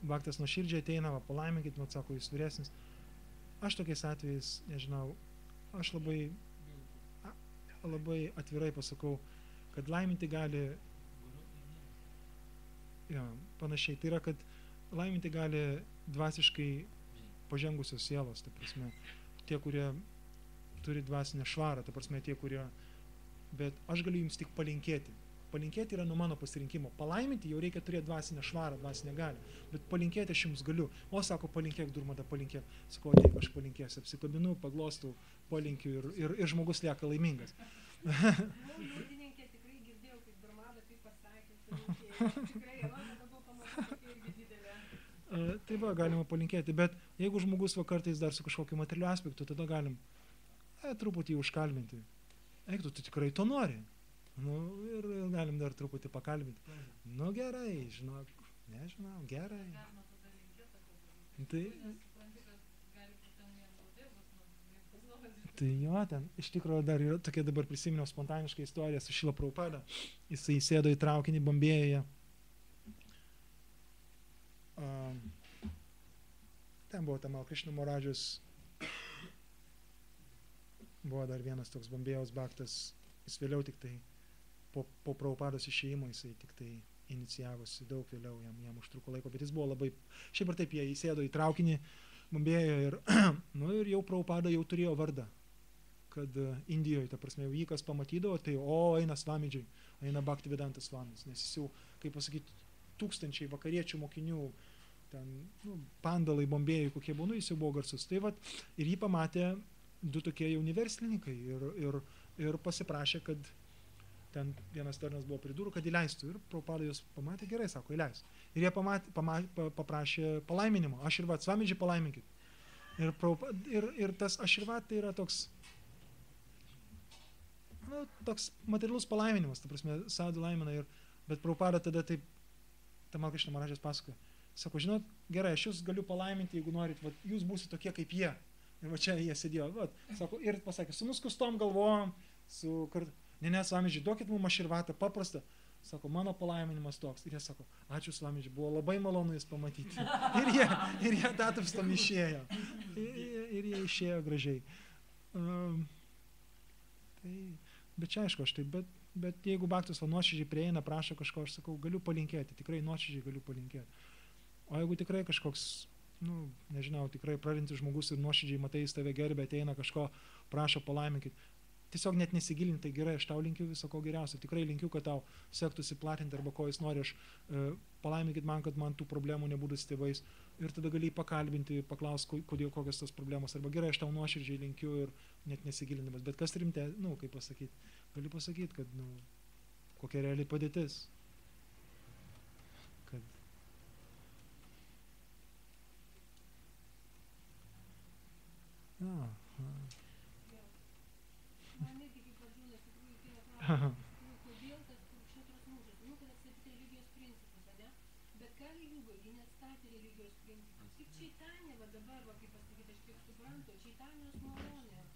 baktas nuoširdžiai ateina, va, palaiminkit, nu, atsako, jūs vyresnis. Aš tokiais atvejais, nežinau, aš labai atvirai pasakau, kad laiminti gali, jo, panašiai, tai yra, kad laiminti gali dvasiškai pažengusios sielos, ta prasme, tie, kurie turi dvasinę švarą, ta prasme, tie, kurie, bet aš galiu jums tik palinkėti. Palinkėti yra nuo mano pasirinkimo. Palaiminti jau reikia turėti dvasinę švarą, dvasinę galią. Bet palinkėti aš jums galiu. O, sako, palinkėk, Durmada, palinkėk. Sakau, taip, aš palinkėsiu, apsikabinu, paglostau, palinkiu ir žmogus lieka laimingas. Maldininkė tikrai girdėjau, kaip Durmada taip pasakė. Tikrai, labiau pamatau, tokia irgi didelė. Tai va, galima palinkėti. Bet jeigu žmogus va kartais dar su kažkokiu materialiu aspektu, tada galim truputį užkalbinti. Eik, tu tikrai to nori. Nu, ir galim dar truputį pakalbinti. Nu, gerai, žinok, nežinau, gerai. Tai jo, ten, iš tikrųjų dar yra tokia, dabar prisiminiau spontanišką istoriją su Šrila Prabhupada. Jisai sėdo į traukinį Bombėjoje. Ten buvo Tamal Krišna Moradžas buvo dar vienas toks Bombėjaus baktas, jis vėliau tik tai po Prabhupados išėjimo jisai tik tai inicijavosi daug vėliau, jam užtruko laiko, bet jis buvo labai, šiaip ir taip jie įsėdo į traukinį Bombėjoje ir, nu, ir jau Prabhupada jau turėjo vardą, kad Indijoje, ta prasme, jau jį kas pamatydavo, tai eina Svamidžiai, eina Bhaktivedanta Svamis, nes jis jau, kaip pasakyti, tūkstančiai vakariečių mokinių, ten, nu, pandalai Bombėjai, kokie buvo, nu, jis jau buvo garsus. Tai vat, ir jį pamatė du tokie jauni verslininkai ir pasiprašė, kad ten vienas tarnas buvo pridūrų, kad įleistų. Ir Prabhupada juos pamatė, gerai, sako, įleis. Ir jie paprašė palaiminimo. Aširvat, Svamidžiai palaiminkit. Ir tas aširvat tai yra toks, nu, toks materialus palaiminimas, ta prasme, sadhu laimina. Bet Prabhupada tada taip, Tamal Krišna Maharajas pasakoja, sako, žinot, gerai, aš jūs galiu palaiminti, jeigu norit, vat, jūs būsite tokie kaip jie. Ir va čia jie sėdėjo, vat, sako, ir pasakė, su nuskustom galvom, ne, Svamidžiai, duokit mums aširvatą, paprastą. Sako, mano palaiminimas toks. Ir jie sako, ačiū Svamidžiai, buvo labai malonu jūs pamatyti. Ir jie tatupstom išėjo. Ir jie išėjo gražiai. Bet čia aišku, aš taip, bet jeigu baktas nuoširdžiai prieina, prašo kažko, aš sakau, galiu palinkėti, tikrai nuoširdžiai galiu palinkėti. O jeigu tikrai kažkoks, nu, nežinau, tikrai prarintis žmogus ir nuoširdžiai matai, jis tave gerbė, ateina kažko, prašo palaiminkit, tiesiog net nesigilinti, tai gerai, aš tau linkiu viso ko geriausio, tikrai linkiu, kad tau sektųsi platinti arba ko jis nori, aš palaiminkit man, kad man tų problemų nebūtų su tėvais ir tada gali pakalbinti, paklausti, kodėl kokios tos problemos, arba gerai, aš tau nuoširdžiai linkiu ir net nesigilindamas, bet kas rimte, nu, kaip pasakyti, galiu pasakyti, kad, nu, kokia reali padėtis, kad Man irgi kaip Arjūnas, iš tikrųjų, kyla klausimas, kodėl tas Kurukšetros mūšis, nu, kad atstatyti religijos principus, ane? Bet Kali Jugai, ji neatstatė religijos principus. Tik Čaitanė, va dabar, va, kaip pasakyti, aš kiek suprantu, Čaitanijos malonė.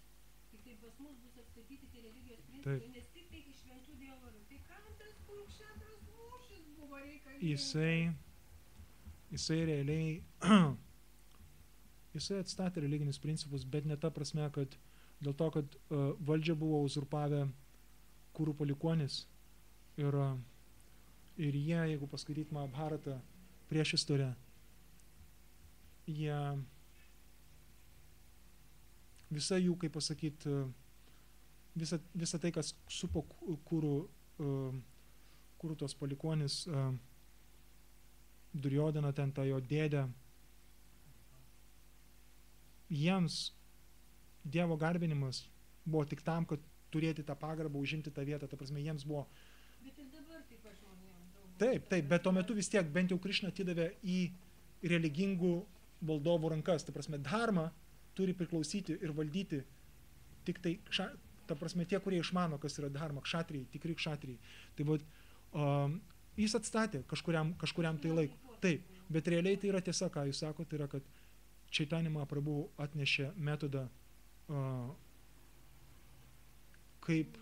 Tik tai pas mus bus atstatyti tie religijos principai, nes tik tai iš šventų dievų. Tai kam tas Kurukšetros mūšis buvo reikalingas? Jisai realiai, jisai atstatė religinius principus, bet ne ta prasme, kad dėl to, kad valdžia buvo uzurpavę Kurų palikuonis ir jie, jeigu paskaityti Mahabharatą prieš istoriją, jie visa jų, kaip pasakyti, visa tai, kas supo Kurų tos palikuonis, Duryodhana, ten ta jo dėdė, jiems Dievo garbinimas buvo tik tam, kad turėti tą pagarbą, užimti tą vietą, ta prasme, jiems buvo. Bet ir dabar taip aš žmonėms daug. Taip, bet tuo metu vis tiek bent jau Krišna atidavė į religingų valdovų rankas, ta prasme, dharma turi priklausyti ir valdyti tik tai, ta prasme, tie, kurie išmano, kas yra dharma, kšatrijai, tikri kšatrijai. Tai vat, jis atstatė kažkuriam tai laiku. Taip, bet realiai tai yra tiesa, ką jūs sakote, tai yra, kad Čaitanija Mahaprabhu atnešė metodą kaip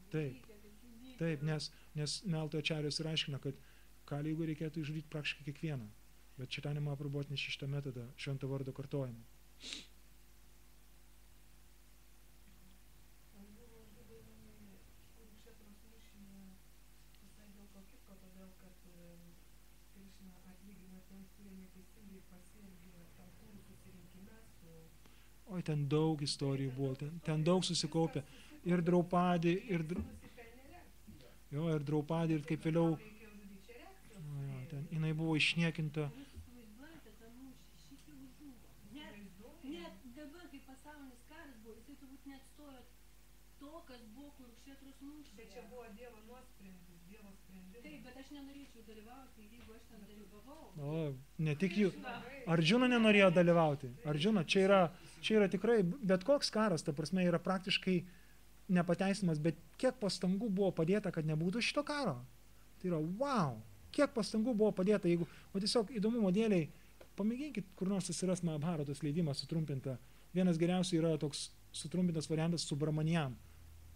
taip, nes Melto Ačarijos ir aiškina, kad Kali Jugui reikėtų išžudyti praktiškai kiekvieną, bet Čaitanija Mahaprabhu atnešė šitą metodą švento vardo kartojimą. Oi, ten daug istorijų buvo, ten daug susikaupė. Ir Draupadį, ir Draupadį, ir kaip vėliau, ten jinai buvo išniekinta. Net dabar, kai pasaulinis karas buvo, jisai turbūt neatstojo to, kas buvo Kurukšetros mūšyje. Bet čia buvo Dievo nuosprendis, Dievo sprendimas. Taip, bet aš nenorėčiau dalyvauti, jeigu aš ten dalyvavau. O, ne tik jų. Arjuna nenorėjo dalyvauti. Arjuna, čia yra tikrai, bet koks karas, ta prasme, yra praktiškai nepateisimas, bet kiek pastangų buvo padėta, kad nebūtų šito karo. Tai yra, wow, kiek pastangų buvo padėta, jeigu, o tiesiog įdomumo dėliai, pamėginkit, kur nors atsiras Mahabharatos leidimas sutrumpinta. Vienas geriausiai yra toks sutrumpintas variantas Subramaniam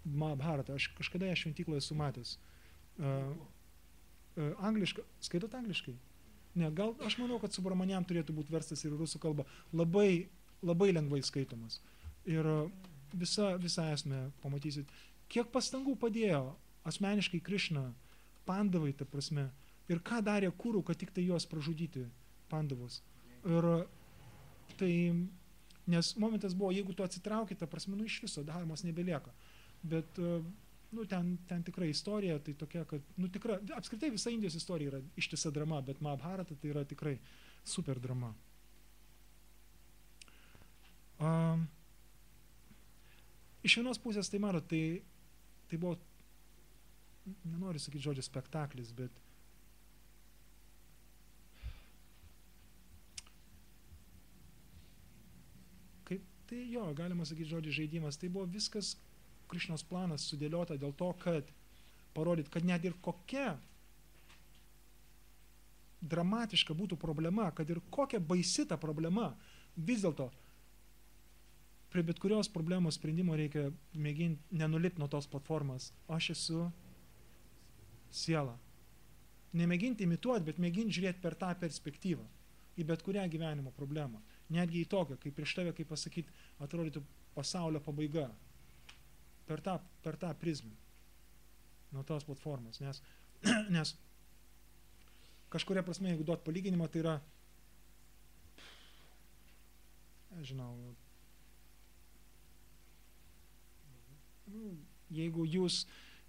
Mahabharatą. Aš kažkada ją šventykloje esu matęs. Angliškai, skaitot angliškai? Ne, gal aš manau, kad Subramaniam turėtų būti verstas ir rusų kalba. Labai, labai lengvai skaitomas. Ir visą esmę pamatysit. Kiek pastangų padėjo asmeniškai Krišna, pandavai, ta prasme, ir ką darė Kūrų, kad tik tai juos pražudyti, pandavus. Ir tai, nes momentas buvo, jeigu tu atsitrauki, ta prasme, iš viso dharmos nebelieka. Bet, ten tikra istorija, tai tokia, kad, tikra, apskritai visa Indijos istorija yra ištisa drama, bet Mahabharata tai yra tikrai super drama. Iš vienos pusės, tai matot, tai buvo, nenoriu sakyti žodžio spektaklis, bet tai jo, galima sakyti žodį žaidimas, tai buvo viskas Krišnos planas sudėliota dėl to, kad parodyt, kad net ir kokia dramatiška būtų problema, kad ir kokia baisi ta problema, vis dėlto prie bet kurios problemos sprendimo reikia mėginti nenulipti nuo tos platformos. Aš esu siela. Nemėginti imituoti, bet mėginti žiūrėti per tą perspektyvą į bet kurią gyvenimo problemą. Netgi į tokią, kaip prieš tave, kaip pasakyti, atrodytų pasaulio pabaiga. Per tą prizmę. Nuo tos platformos. Nes kažkuria prasme, jeigu duot palyginimą, tai yra, jeigu jūs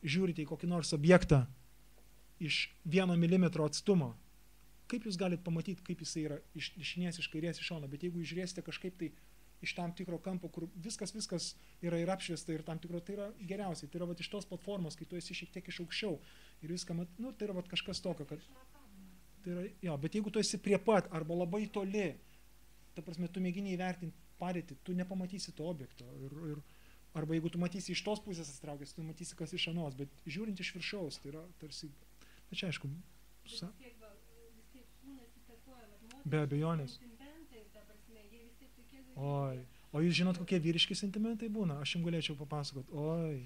žiūrite į kokį nors objektą iš 1 milimetro atstumo, kaip jūs galite pamatyti, kaip jisai yra iš dešinės, iš kairės, iš šono, bet jeigu jūs žiūrėsite kažkaip tai iš tam tikro kampo, kur viskas yra ir apšviesta ir tam tikro, tai yra geriausiai, tai yra iš tos platformos, kai tu esi šiek tiek iš aukščiau ir viską, tai yra kažkas tokio, kad tai yra, jo, bet jeigu tu esi prie pat arba labai toli, ta prasme, tu mėgini įvertinti padėtį, tu nepamatysi to objekto arba jeigu tu matysi iš tos pusės atsitraukęs, tu matysi, kas iš anos, bet žiūrint iš viršaus, tai yra tarsi, bet čia aišku, be abejonės. Oi, o jūs žinot, kokie vyriški sentimentai būna? Aš jums galėčiau papasakot. Oi,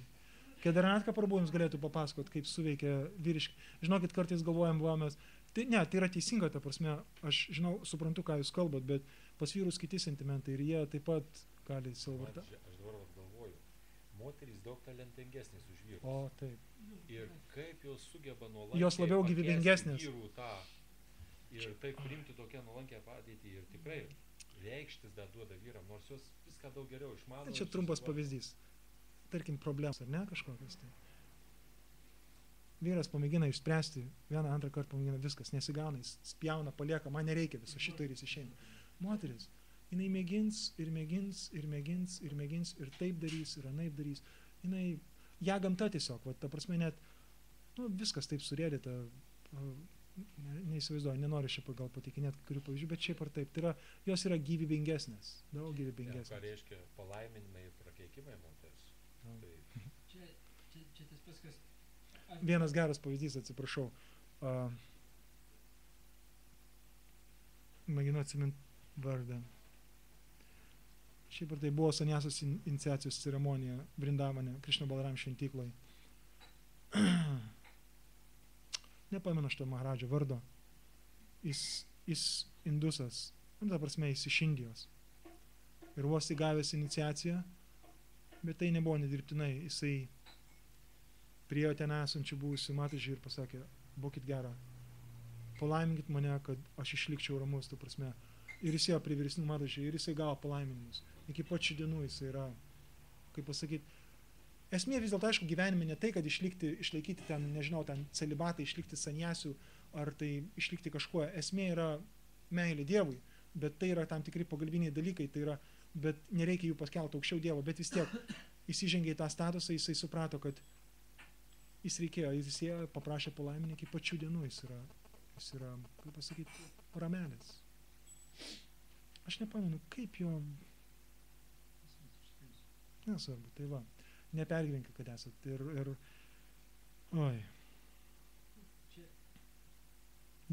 Kedarnatka Prabhu jums galėtų papasakot, kaip suveikia vyriški. Žinokit, kartais galvojam, tai yra teisinga, ta prasme, aš suprantu, ką jūs kalbat, bet pas vyrus kiti sentimentai ir jie taip pat gali silvartą. Aš dabar galvoju, moterys daug talentingesnės už vyrus. O, taip. Ir kaip jos sugeba nuolankiai jos labiau gyvybingesnės. Vyrų tą ir taip priimti tokią nuolankę padėtį ir tikrai reikštis dar duoda vyram, nors jos viską daug geriau išmano. Tai čia trumpas pavyzdys. Tarkim, problemas, ar ne, kažkokias tai. Vyras pamėgina išspręsti, vieną, antrą kartą pamėgina viskas, nesigauna, jis spjauna, palieka, man nereikia viso šito ir jis išeina. Moteris, jinai mėgins ir mėgins ir mėgins ir mėgins ir taip darys ir anaip darys. Jinai, ją gamta tiesiog, ta prasme net, viskas taip surėdyta, neįsivaizduoju, nenoriu šiaip gal patikinėti kai kurių pavyzdžių, bet šiaip ar taip, tai yra, jos yra gyvybingesnės, daug gyvybingesnės. Ką reiškia palaiminimai ir prakeikimai moters? Čia tas pats, kas... Vienas geras pavyzdys, atsiprašau. Mėginu atsiminti vardą. Šiaip ar tai buvo sanjasos iniciacijos ceremonija Vrindavane, Krišna Balaram šventykloj. Nepamenu šito Maharadžio vardo. Jis indusas, ta prasme, jis iš Indijos. Ir vos įgavęs iniciaciją, bet tai nebuvo nedirbtinai. Jisai priėjo ten esančių buvusių matažių ir pasakė, būkit gerą, palaiminkit mane, kad aš išlikčiau ramus, ta prasme. Ir jis ėjo prie vyresnių matažių ir jisai gavo palaiminimus. Iki pačių dienų jisai yra, kaip pasakyti, esmė vis dėlto, aišku, gyvenime ne tai, kad išlaikyti ten, nežinau, ten celibatą, išlikti sanjasių, ar tai išlikti kažkuo. Esmė yra meilė Dievui, bet tai yra tam tikri pagalbiniai dalykai, tai yra, bet nereikia jų paskelti aukščiau Dievo, bet vis tiek jis įžengė į tą statusą, jisai suprato, kad jis ėjo, paprašė palaiminį, iki pačių dienų jis yra, kaip pasakyti, ramelis. Aš nepamenu, kaip jo... Nesvarbu, tai va. Nepergyvenkit, kad esat. Oi.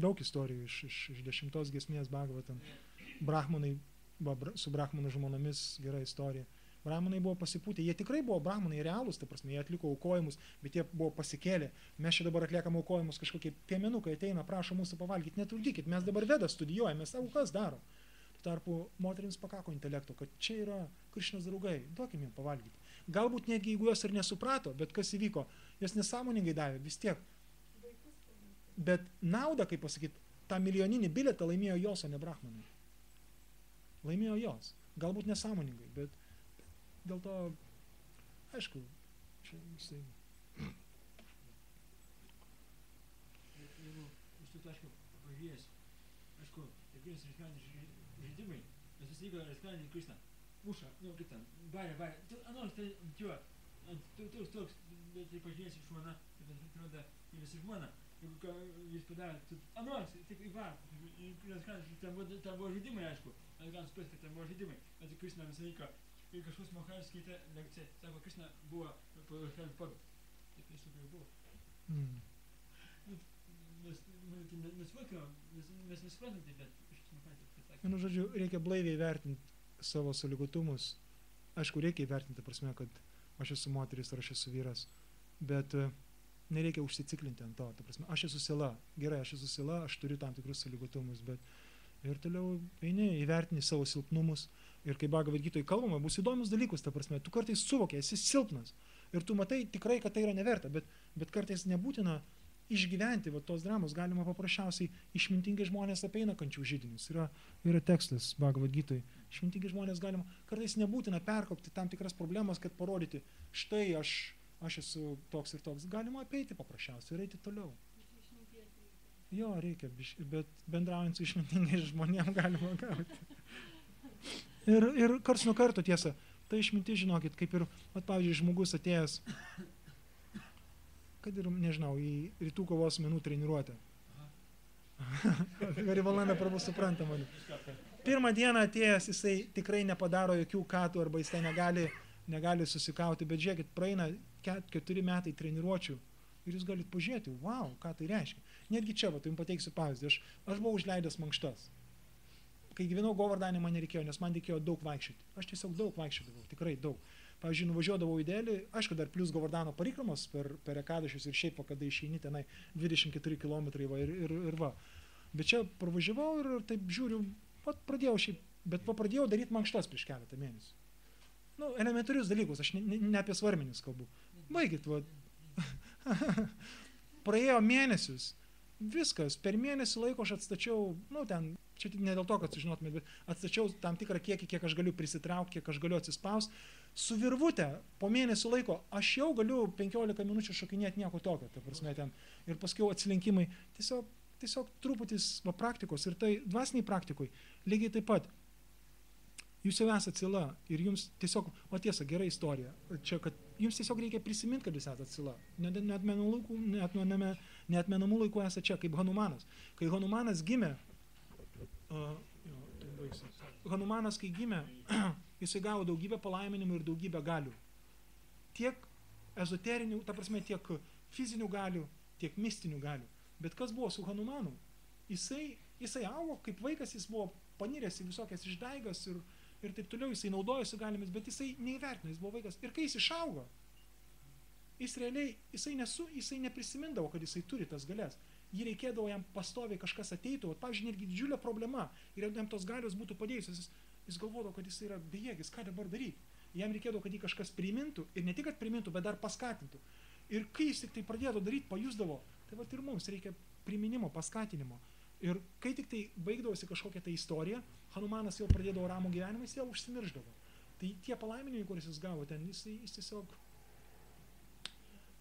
Daug istorijų iš 10 giesmės Bhagavatam. Brahmanai, su brahmanų žmonomis gera istorija. Brahmanai buvo pasipūtę, jie tikrai buvo brahmanai realūs, ta prasme, jie atliko aukojimus, bet jie buvo pasikėlę. Mes čia dabar atliekam aukojimus, kažkokie piemenukai ateina, prašo mūsų pavalgyti, netrukdykit, mes dabar Vedą studijuojame, mes aukas darom. tarpu moterims pakako intelekto, kad čia yra Krišnos draugai, duokim jiem pavalgyti. Galbūt netgi jeigu jos ir nesuprato, bet kas įvyko, jos nesąmoningai davė vis tiek. Bet naudą, kaip pasakyti, tą milijoninį bilietą laimėjo jos, o ne brahmanai. Laimėjo jos. Galbūt nesąmoningai, bet dėl to, aišku, čia jisai... Jeigu iš tų taškų pažiūrėjęs, aišku, kiekvienas asmeninis žaidimai, mes visi įgavo asmeninį Krišną. Muša, nu kaip ten, barė, tu, anoks, tai, tiuo, toks, bet tai pažiūrėjęs iš žmona, kaip ten atrodo, į visi žmona, jeigu ką jis padarė, tu, anoks, tik į var, ten buvo žaidimai, aišku, mes galim suprasti, kad ten buvo žaidimai, bet Krišna visą laiką, ir kažkoks Maharas skaitė lekciją, sako, Krišna buvo pagal pagų, taip iš tikrųjų buvo. Mes vaikom, mes nesuprantam tai, bet iš tikrųjų tai sakė. Nu, žodžiu, reikia blaiviai vertinti savo sąlygotumus. Aišku, reikia įvertinti, prasme, kad aš esu moteris ar aš esu vyras, bet nereikia užsiciklinti ant to. Prasme, aš esu siela, gerai, aš esu siela, aš turiu tam tikrus sąlygotumus, bet ir toliau eini, įvertini savo silpnumus. Ir kai Bhagavad Gitoj kalbama, bus įdomius dalykus, ta prasme, tu kartais suvoki, esi silpnas. Ir tu matai tikrai, kad tai yra neverta, bet kartais nebūtina išgyventi va, tos dramos, galima paprasčiausiai išmintingai žmonės apeina kančių židinius. Yra tekstas Bhagavad Gitoj. Išmintingai žmonės galima, kartais nebūtina perkopti tam tikras problemas, kad parodyti, štai aš esu toks ir toks. Galima apeiti paprasčiausiai ir eiti toliau. Jo, reikia, bet bendraujant su išmintingais žmonėm galima gauti. Ir karts nuo karto tiesa, tai išmintis, žinokit, kaip ir, pavyzdžiui, žmogus atėjęs, kad ir, nežinau, į rytų kovos menų treniruotę. Gari valandą prabų supranta mane. Pirmą dieną atėjęs, jisai tikrai nepadaro jokių katų arba jisai negali susikauti, bet žiūrėkit, praeina 4 metai treniruočių ir jūs galite pažiūrėti, wow, ką tai reiškia. Netgi čia, va, tai jums pateiksiu pavyzdį, aš buvau užleidęs mankštas. Kai gyvenau Govardane, man nereikėjo, nes man reikėjo daug vaikščioti. Aš tiesiog daug vaikščiodavau, tikrai daug. Pavyzdžiui, nuvažiuodavau į Delį, aišku, dar plus Govardano parikramos per Ekadašius ir šiaip, kada išeini tenai 24 km ir va. Bet čia pravažiavau ir taip žiūriu, bet pradėjau daryti mankštas prieš keletą mėnesių. Nu, elementarius dalykus, aš ne apie svarmenis kalbu. Baigit, va. Praėjo mėnesius, viskas, per mėnesį laiko aš atstačiau, nu ten, čia ne dėl to, kad sužinotumėt, bet atstačiau tam tikrą kiekį, kiek aš galiu prisitraukti, kiek aš galiu atsispausti. Su virvute po mėnesį laiko aš jau galiu 15 minučių šokinėti nieko tokio, ta prasme ten. Ir paskiau atsilinkimai, tiesiog truputis va, praktikos ir tai dvasiniai praktikoj. Lygiai taip pat, jūs jau esate siela ir jums tiesiog, o tiesa, gera istorija, čia, kad jums tiesiog reikia prisiminti, kad jūs esate siela. Neatmenamų laikų esate čia, kaip Hanumanas. Kai Hanumanas gimė, kai gimė, jisai gavo daugybę palaiminimų ir daugybę galių. Tiek ezoterinių, ta prasme, tiek fizinių galių, tiek mistinių galių. Bet kas buvo su Hanumanu? Jisai augo, kaip vaikas, jis buvo paniręs į visokias išdaigas ir taip toliau, jisai naudojosi galimis, bet jisai neįvertino, jis buvo vaikas. Ir kai jis išaugo, jis realiai, jisai neprisimindavo, kad jisai turi tas galias. Jį reikėdavo jam pastoviai kažkas ateitų, pavyzdžiui, netgi didžiulė problema. Ir jeigu jam tos galios būtų padėjusios, jis galvodavo, kad jis yra bejėgis, ką dabar daryti. Jam reikėdavo, kad jį kažkas primintų ir ne tik, kad primintų, bet dar paskatintų. Ir kai jis tik tai pradėdavo daryti, pajusdavo, tai vat ir mums reikia priminimo, paskatinimo. Ir kai tik tai baigdavosi kažkokia tai istorija, Hanumanas jau pradėdavo ramų gyvenimą, jis vėl užsimirždavo. Tai tie palaiminimai, kuriuos jis gavo ten, jis tiesiog...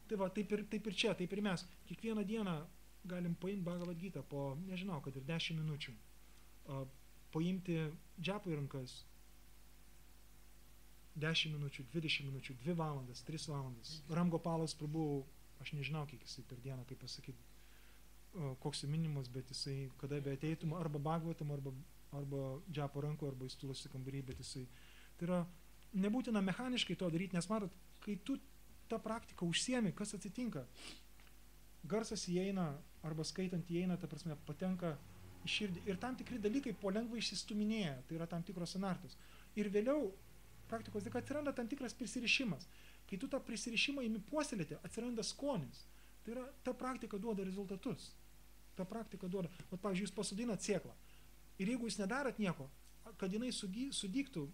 Tai va, taip ir čia, taip ir mes. Kiekvieną dieną galim paimti Bhagavad Gitą po, nežinau, kad ir 10 minučių. Paimti džapą į rankas 10 minučių, 20 minučių, 2 valandas, 3 valandas. Ramgopalas Prabhu, aš nežinau, kiek jisai per dieną, kaip pasakyti, koks minimas, bet jisai, kada be ateitum, arba Bhagavatam, arba džapo ranko, arba jis tulosi kambarį, bet jisai, tai yra, nebūtina mechaniškai to daryti, nes matot, kai tu tą praktiką užsiemi, kas atsitinka? Garsas įeina, arba skaitant įeina, ta prasme, patenka į širdį. Ir tam tikri dalykai po lengvai išsistuminėja, tai yra tam tikros anartos. Ir vėliau praktikos dėka atsiranda tam tikras prisirišimas. Kai tu tą prisirišimą imi puoselėti, atsiranda skonis. Tai yra, ta praktika duoda rezultatus. Ta praktika duoda, pavyzdžiui, jūs pasodinat sėklą. Ir jeigu jūs nedarot nieko, kad jinai sudygtų,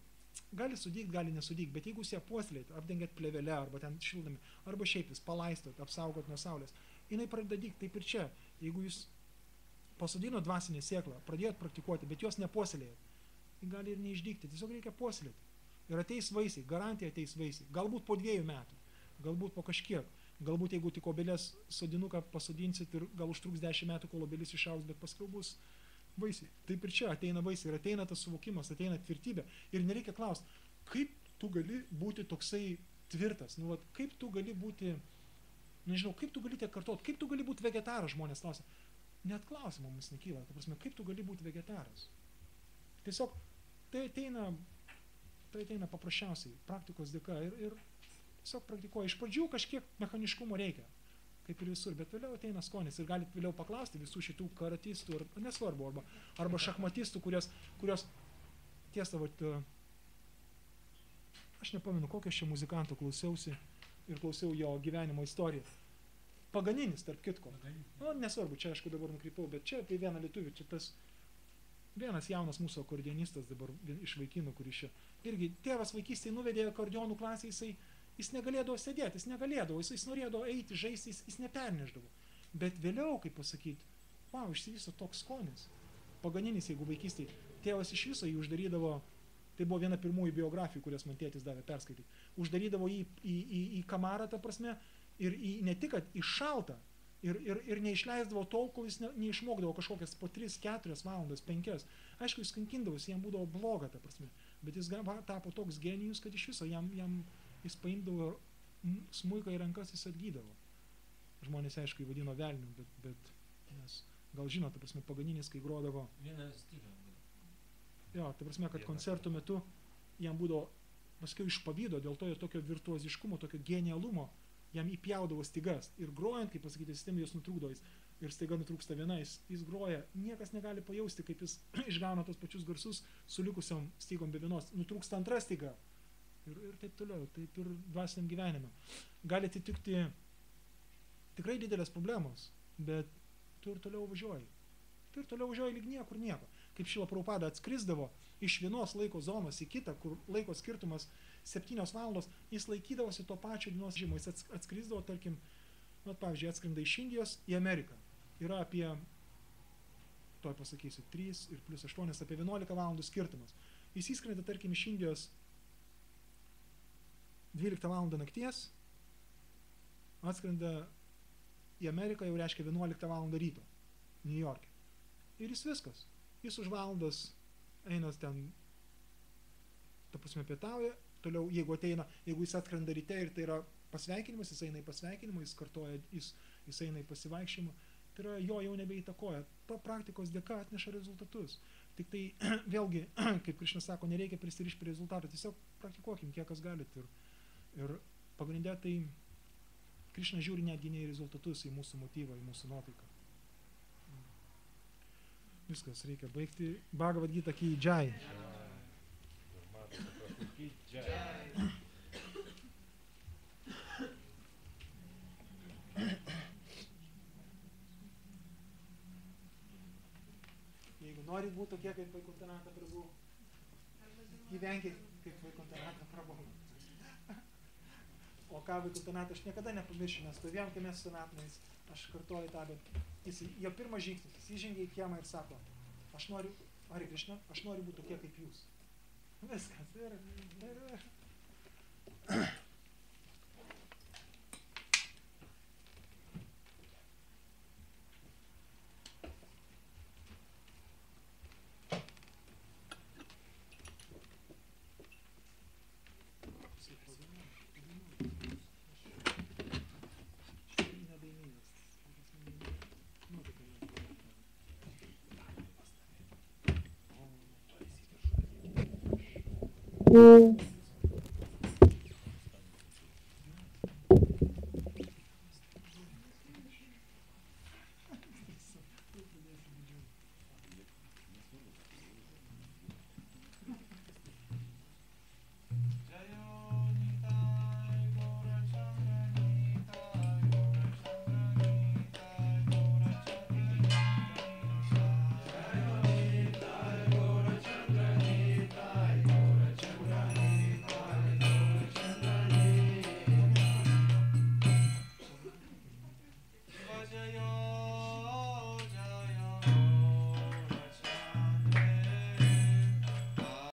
gali sudygti, gali nesudygti, bet jeigu jūs ją puoselėjate, apdengiat plėvelę, arba ten šildami, arba šiaip vis palaistot, apsaugot nuo saulės, jinai pradeda dygti. Taip ir čia, jeigu jūs pasodino dvasinę sėklą, pradėjot praktikuoti, bet jos nepuoselėjat, ji gali ir neišdygti, tiesiog reikia puoselėti. Ir ateis vaisiai, garantija ateis vaisiai, galbūt po 2 metų, galbūt po kažkiek, galbūt jeigu tik obelės sodinuką pasodinsit ir gal užtruks 10 metų, kol obelis išaugs, bet paskui bus vaisiai. Taip ir čia ateina vaisiai ir ateina tas suvokimas, ateina tvirtybė. Ir nereikia klausti, kaip tu gali būti toksai tvirtas, nu, vat, kaip tu gali būti, nežinau, kaip tu gali tiek kartot, kaip tu gali būti vegetaras, žmonės klausia. Net klausimo mums nekyla, ta prasme, kaip tu gali būti vegetaras. Tiesiog tai ateina paprasčiausiai, praktikos dėka ir tiesiog praktikuoja. Iš pradžių kažkiek mechaniškumo reikia, kaip ir visur, bet vėliau ateina skonis ir galit vėliau paklausti visų šitų karatistų, nesvarbu, arba šachmatistų, kurios tiesa, vat, aš nepamenu, kokio čia muzikanto klausiausi ir klausiau jo gyvenimo istoriją. Paganinis, tarp kitko. Nu, nesvarbu, čia aišku dabar nukrypau, bet čia apie vieną lietuvį, čia tas vienas jaunas mūsų akordionistas dabar iš vaikinų, kuris čia. Irgi tėvas vaikystėje nuvedė akordionų klasę, jis negalėdavo sėdėti, jis norėdavo eiti, žaisti, jis neperneždavo. Bet vėliau, kaip pasakyti, išsivysto toks skonis. Paganinis, jeigu vaikystėje, tėvas iš viso jį uždarydavo, tai buvo viena pirmųjų biografijų, kurias man tėtis davė perskaityti, uždarydavo jį į kamarą, ta prasme, ir ne tik, kad į šaltą, ir neišleisdavo tol, kol jis neišmokdavo kažkokias po 3, 4 valandas, 5. Aišku, jis kankindavosi, jam būdavo bloga, ta prasme, bet jis tapo toks genijus, kad iš viso jis paimdavo smuiką į rankas, jis atgydavo. Žmonės, aišku, jį vadino velniu, bet nes, gal žino, ta prasme, paganinis, kai grodavo. Vieną stygą. Jo, ta prasme, kad koncertų metu jam būdavo, paskiau iš pavydo, dėl to jo tokio virtuoziškumo, tokio genialumo, jam įpjaudavo stygas ir grojant, kaip pasakyti, sistemai jos nutrūkdavo ir staiga nutrūksta viena, jis groja, niekas negali pajausti, kaip jis išgauna tos pačius garsus su likusiam stygom be vienos, nutrūksta antra styga ir taip toliau, taip ir dvasiniam gyvenime. Gali atitikti tikrai didelės problemos, bet tu ir toliau važiuoji lyg niekur nieko. Kaip Šrila Prabhupada atskrisdavo iš vienos laiko zonos į kitą, kur laiko skirtumas 7 valandos, jis laikydavosi to pačio dienos žymo, jis atskrisdavo, tarkim, pavyzdžiui, atskrinda iš Indijos į Ameriką. Yra apie, tuoj pasakysiu, 3 ir plus 8, apie 11 valandų skirtumas. Jis įskrenda, tarkim, iš Indijos 12 valandą nakties, atskrenda į Ameriką, jau reiškia 11 valandą ryto, New York'e. Ir jis viskas. Jis už valandas eina ten, ta prasme, pietauja, toliau, jeigu jis atskrenda ryte ir tai yra pasveikinimas, jis eina į pasveikinimą, jis kartoja, jis eina į pasivaikščiojimą, tai yra jo jau nebeįtakoja. To praktikos dėka atneša rezultatus. Tik tai vėlgi, kaip Krišna sako, nereikia prisirišti prie rezultatų, tiesiog praktikuokim, kiek kas galit. Ir pagrindė tai Krišna žiūri netgi ne į rezultatus, į mūsų motyvą, į mūsų nuotaiką. Viskas, reikia baigti. Bhagavad Gita ki jai. Jeigu nori būti tokie kaip Vaikuntanata Prabhu, gyvenkit kaip Vaikuntanata Prabhu. O ką Vaikuntanata aš niekada nepamiršiu, nes stovėjom, kai mes su Sanatnais, aš kartuoju tą, bet jo pirmas žingsnis, jis įžengė į kiemą ir sako, aš noriu, Hare Krishna, aš noriu būti tokie kaip jūs. Viskas. Mm-hmm.